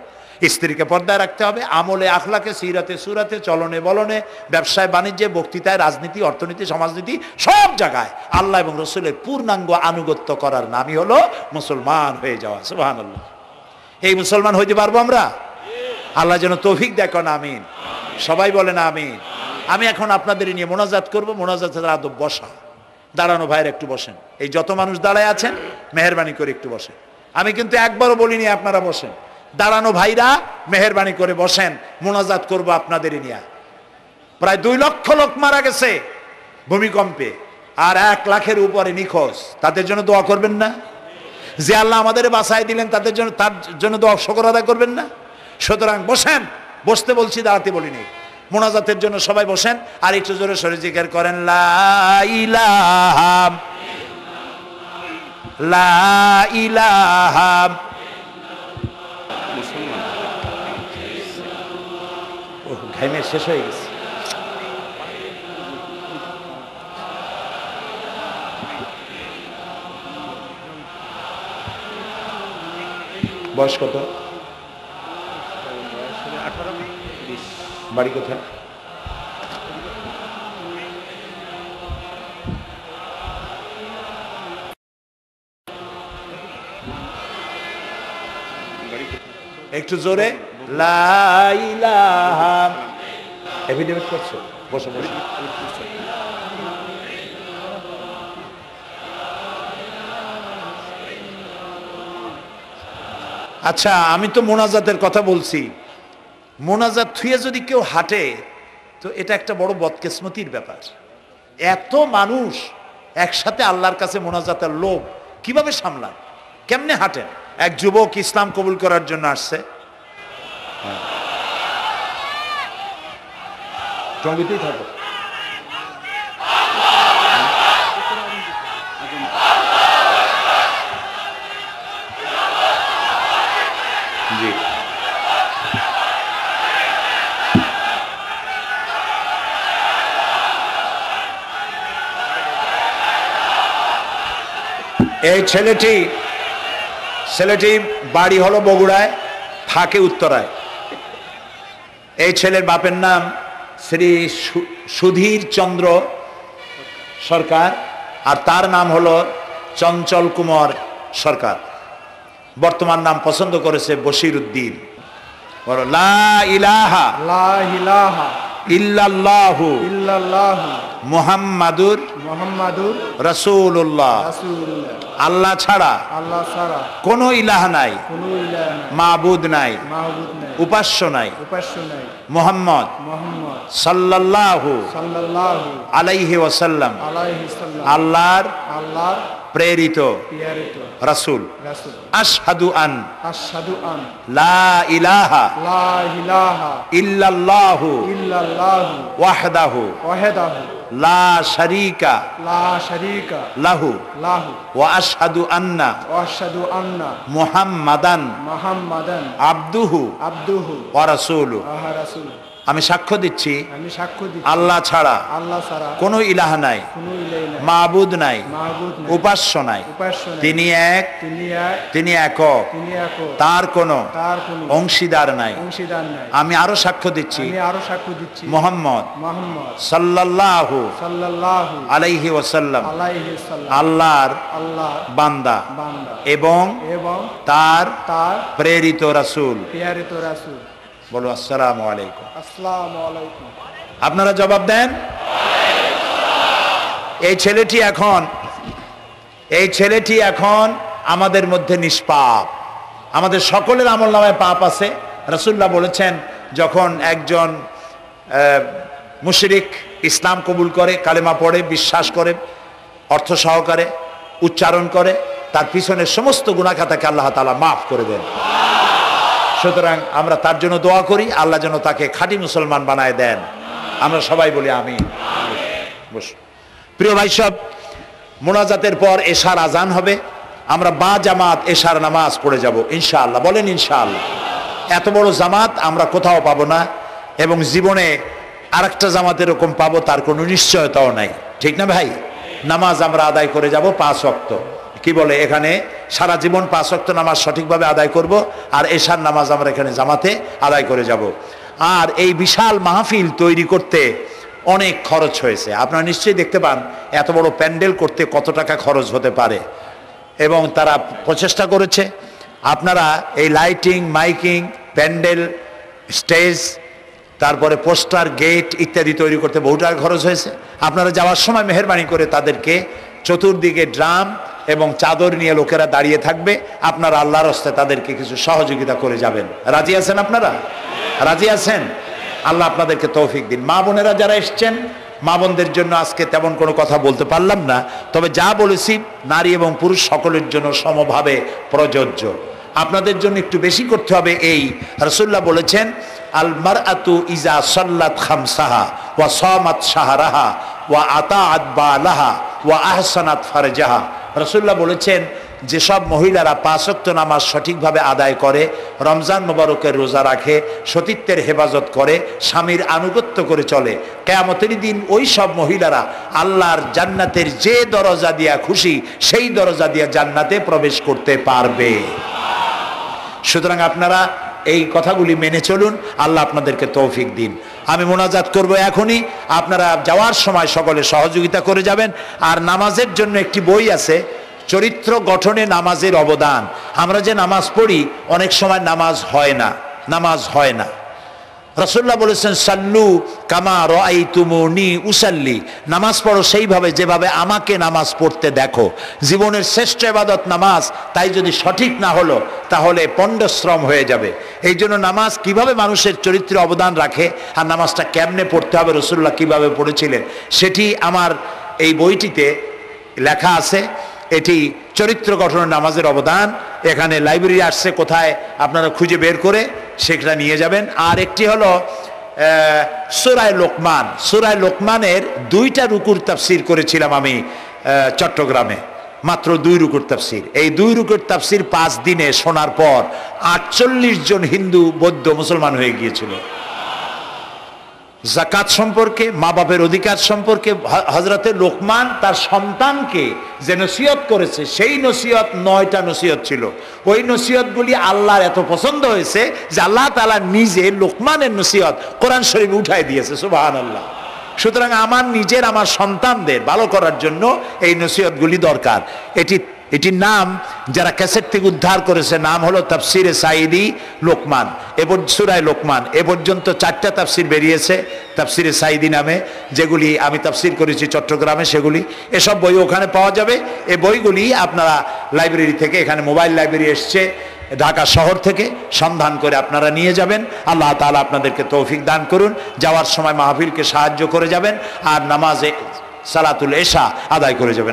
স্ত্রীকে পর্দায় রাখতে হবে, আমলে আখলাকে, সিরাতে সুরাতে, চলনে বলনে, ব্যবসায় বাণিজ্যে, বক্তৃতায়, রাজনীতি, অর্থনীতি, সমাজনীতি, সব জায়গায় আল্লাহ এবং রসুলের পূর্ণাঙ্গ আনুগত্য করার নামই হলো মুসলমান হয়ে যাওয়া। সুবহানাল্লাহ। এই মুসলমান হইতে পারবো আমরা? আল্লাহ যেন তৌফিক দেখেন, আমিন। সবাই বলেন আমিন। আমি এখন আপনাদের নিয়ে মোনাজাত করবো। মোনাজাতের আদব বসা, দাঁড়ানো ভাইয়ের একটু বসেন। এই যত মানুষ দাঁড়ায় আছেন, মেহেরবানি করে একটু বসেন। আমি কিন্তু একবারও বলিনি আপনারা বসেন। দাঁড়ানো ভাইরা মেহেরবানি করে বসেন, মোনাজাত করবো আপনাদের নিয়ে। প্রায় 2 লক্ষ লোক মারা গেছে ভূমিকম্পে, আর 1 লাখের উপরে নিখোঁজ। তাদের জন্য দোয়া করবেন না? যে আল্লাহ আমাদের বাঁচাই দিলেন, তাদের জন্য, তার জন্য দোয়া শুকর আদায় করবেন না? সুতরাং বসেন, বসতে বলছি, দাঁড়াতে বলিনি। মোনাজাতের জন্য সবাই বসেন, আর একটু জোরে সরে জিকির করেন, লা ইলাহা লা ইলাহা। ঘাইমে শেষ হয়ে গেছে। বয়স কত? বাড়ি কোথায়? একটু জোরে, লা ইলাহা। এফিডেভিট করছো? বসো বসো। আচ্ছা, আমি তো মোনাজাতের কথা বলছি। মোনাজাত থুয়ে যদি কেউ হাঁটে, তো এটা একটা বড় বদকিসমতির ব্যাপার। এত মানুষ একসাথে আল্লাহর কাছে মোনাজাতের লোভ কিভাবে সামলান? কেমনে হাঁটেন? এক যুবক ইসলাম কবুল করার জন্য আসছে, টঙ্গিতেই থাকো। জি, এই ছেলেটি বাড়ি হলো বগুড়ায়, থাকে উত্তরায়। এই ছেলের বাপের নাম শ্রী সুধীর চন্দ্র সরকার, আর তার নাম হলো চঞ্চল কুমার সরকার। বর্তমান নাম পছন্দ করেছে বশির উদ্দিন। বলো লা ইলাহা লা ইলাহা ইল্লাল্লাহু ইল্লাল্লাহু মুহাম্মাদুর মুহাম্মাদুর রাসূলুল্লাহ। রাসূলুল্লাহ। আল্লাহ ছাড়া আল্লাহ ছাড়া কোনো ইলাহ নাই, কোনো ইলাহ নাই, মাবুদ নাই, মাহবুব নাই, উপাস্য নাই। উপাস্য নাই। মুহাম্মদ মুহাম্মদ সাল্লাল্লাহু সাল্লাল্লাহু আলাইহি ওয়াসাল্লাম আলাইহি সাল্লাম আল্লাহর আল্লাহর প্রেরিত প্রেরিত রাসূল। রাসূল। আশহাদু আন আশহাদু আন লা ইলাহা লা ইলাহা ইল্লাল্লাহু ইল্লাল্লাহু ওয়াহদাহু ওয়াহদাহু লা শারীকা লা শারীকা লাহু লাহু ওয়া আশহাদু আন্না ওয়া আশহাদু আন্না মুহাম্মাদান মুহাম্মাদান আবদুহু আবদুহু ওয়া রাসূলুহু। ওয়া রাসূলুহু। আমি সাক্ষ্য দিচ্ছি আমি সাক্ষ্য দিচ্ছি আল্লাহ ছাড়া আল্লাহ ছাড়া কোনো ইলাহ নাই, কোনো ইলাহ নাই, মাবুদ নাই, মাহবুব নাই, উপাস্য নাই। উপাস্য নাই। তিনি এক, তিনি এক, তিনি একক, তিনি একক, তার কোনো তার কোনো অংশীদার নাই। অংশীদার নাই। আমি আরো সাক্ষ্য দিচ্ছি আমি আরো সাক্ষ্য দিচ্ছি মুহাম্মদ মুহাম্মদ সাল্লাল্লাহু সাল্লাল্লাহু আলাইহি ওয়াসাল্লাম আলাইহি সাল্লাম আল্লাহর আল্লাহর বান্দা বান্দা এবং এবং তার তার প্রেরিত রাসূল। প্রেরিত রাসূল। বলো আসসালামু আলাইকুম। আসসালামু আলাইকুম। আপনারা জবাব দেন। এই ছেলেটি এখন আমাদের মধ্যে নিষ্পাপ। আমাদের সকলের আমলনামায় পাপ আছে। রাসূলুল্লাহ বলেছেন, যখন একজন মুশরিক ইসলাম কবুল করে, কালেমা পড়ে, বিশ্বাস করে, অর্থ সহকারে উচ্চারণ করে, তার পিছনের সমস্ত গুনাহ খাতাকে আল্লাহ তাআলা মাফ করে দেন। সুতরাং আমরা তার জন্য দোয়া করি, আল্লাহ যেন তাকে খাঁটি মুসলমান বানায় দেন। আমরা সবাই বলি আমিন। প্রিয় ভাই সব, মোনাজাতের পর এশার আজান হবে। আমরা বা জামাত এশার নামাজ পড়ে যাব ইনশাআল্লাহ। বলেন ইনশাআল্লাহ। এত বড় জামাত আমরা কোথাও পাবো না, এবং জীবনে আরেকটা জামাত এরকম পাবো তার কোনো নিশ্চয়তাও নাই। ঠিক না ভাই? নামাজ আমরা আদায় করে যাব 5 ওয়াক্ত। কি বলে, এখানে সারা জীবন 5 ওয়াক্ত নামাজ সঠিকভাবে আদায় করব, আর এশার নামাজ আমরা এখানে জামাতে আদায় করে যাব। আর এই বিশাল মাহফিল তৈরি করতে অনেক খরচ হয়েছে। আপনারা নিশ্চয়ই দেখতে পান এত বড় প্যান্ডেল করতে কত টাকা খরচ হতে পারে, এবং তারা প্রচেষ্টা করেছে। আপনারা এই লাইটিং, মাইকিং, প্যান্ডেল, স্টেজ, তারপরে পোস্টার, গেট ইত্যাদি তৈরি করতে বহু টাকা খরচ হয়েছে। আপনারা যাওয়ার সময় মেহেরবানি করে তাদেরকে চতুর্দিকে ড্রাম এবং চাদর নিয়ে লোকেরা দাঁড়িয়ে থাকবে, আপনারা আল্লাহর হস্তে তাদেরকে কিছু সহযোগিতা করে যাবেন। রাজি আছেন আপনারা? রাজি আছেন? আল্লাহ আপনাদেরকে তৌফিক দিন। মা বোনেরা যারা এসছেন, মা বোনদের জন্য আজকে তেমন কোনো কথা বলতে পারলাম না, তবে যা বলেছি নারী এবং পুরুষ সকলের জন্য সমভাবে প্রযোজ্য। আপনাদের জন্য একটু বেশি করতে হবে। এই রাসূলুল্লাহ বলেছেন, আল মারআতু ইজা সাল্লাত খামসাহা ওয়া সামাত শাহরাহা ওয়া আতাআত বালাহা ওয়া আহসানাত ফারজাহা। রাসূলুল্লাহ বলেছেন, যেসব মহিলারা 5 ওয়াক্ত নামাজ সঠিকভাবে আদায় করে, রমজান মোবারকের রোজা রাখে, সতীত্বের হেফাজত করে, স্বামীর আনুগত্য করে চলে, কিয়ামতের দিন ওই সব মহিলারা আল্লাহর জান্নাতের যে দরজা দিয়া খুশি সেই দরজা দিয়া জান্নাতে প্রবেশ করতে পারবে। সুতরাং আপনারা এই কথাগুলি মেনে চলুন। আল্লাহ আপনাদেরকে তৌফিক দিন। আমি মোনাজাত করব এখনই, আপনারা যাওয়ার সময় সকলে সহযোগিতা করে যাবেন। আর নামাজের জন্য একটি বই আছে, চরিত্র গঠনে নামাজের অবদান। আমরা যে নামাজ পড়ি অনেক সময় নামাজ হয় না। রাসূলুল্লাহ বলেছেন, সাল্লু কামা রাআইতুমুনি উসাল্লি। নামাজ পড়ো সেইভাবে যেভাবে আমাকে নামাজ পড়তে দেখো। জীবনের শ্রেষ্ঠ ইবাদত নামাজ, তাই যদি সঠিক না হলো তাহলে পণ্ডশ্রম হয়ে যাবে। এই জন্য নামাজ কিভাবে মানুষের চরিত্রে অবদান রাখে, আর নামাজটা কেমনে পড়তে হবে, রাসূলুল্লাহ কিভাবে পড়েছিলেন, সেটি আমার এই বইটিতে লেখা আছে। এটি চরিত্র গঠনের নামাজের অবদান। এখানে লাইব্রেরি আসছে, কোথায় আপনারা খুঁজে বের করে সেটা নিয়ে যাবেন। আর একটি হলো সূরা লোকমান। সূরা লোকমানের 2টা রুকুর তাফসির করেছিলাম আমি চট্টগ্রামে, মাত্র 2 রুকুর তাফসির। এই 2 রুকুর তাফসির 5 দিনে শোনার পর 48 জন হিন্দু, বৌদ্ধ, মুসলমান হয়ে গিয়েছিল। যাকাত সম্পর্কে, মা বাপের অধিকার সম্পর্কে হযরতে লোকমান তার সন্তানকে যে নসিহত করেছে, সেই নসিহত 9টা নসিহত ছিল। ওই নসিহতগুলি আল্লাহর এত পছন্দ হয়েছে যে আল্লাহ তাআলা নিজে লোকমানের নসিহত কোরআন শরীফে উঠাই দিয়েছে, সুবহানাল্লাহ। সুতরাং আমার নিজের, আমার সন্তানদের ভালো করার জন্য এই নসিহতগুলি দরকার। এটির নাম যারা ক্যাসেট থেকে উদ্ধার করেছে, নাম হলো তাফসিরে সাঈদী লোকমান, সূরা লোকমান। এ পর্যন্ত 4টা তাফসির বেরিয়েছে তাফসিরে সাঈদী নামে, যেগুলি আমি তাফসির করেছি চট্টগ্রামে, সেগুলি এসব বই ওখানে পাওয়া যাবে। এই বইগুলি আপনারা লাইব্রেরি থেকে, এখানে মোবাইল লাইব্রেরি এসছে ঢাকা শহর থেকে, সন্ধান করে আপনারা নিয়ে যাবেন। আল্লাহ তাআলা আপনাদেরকে তৌফিক দান করুন। যাওয়ার সময় মাহফিলকে সাহায্য করে যাবেন, আর নামাজে সালাতুল এশা আদায় করে যাবেন।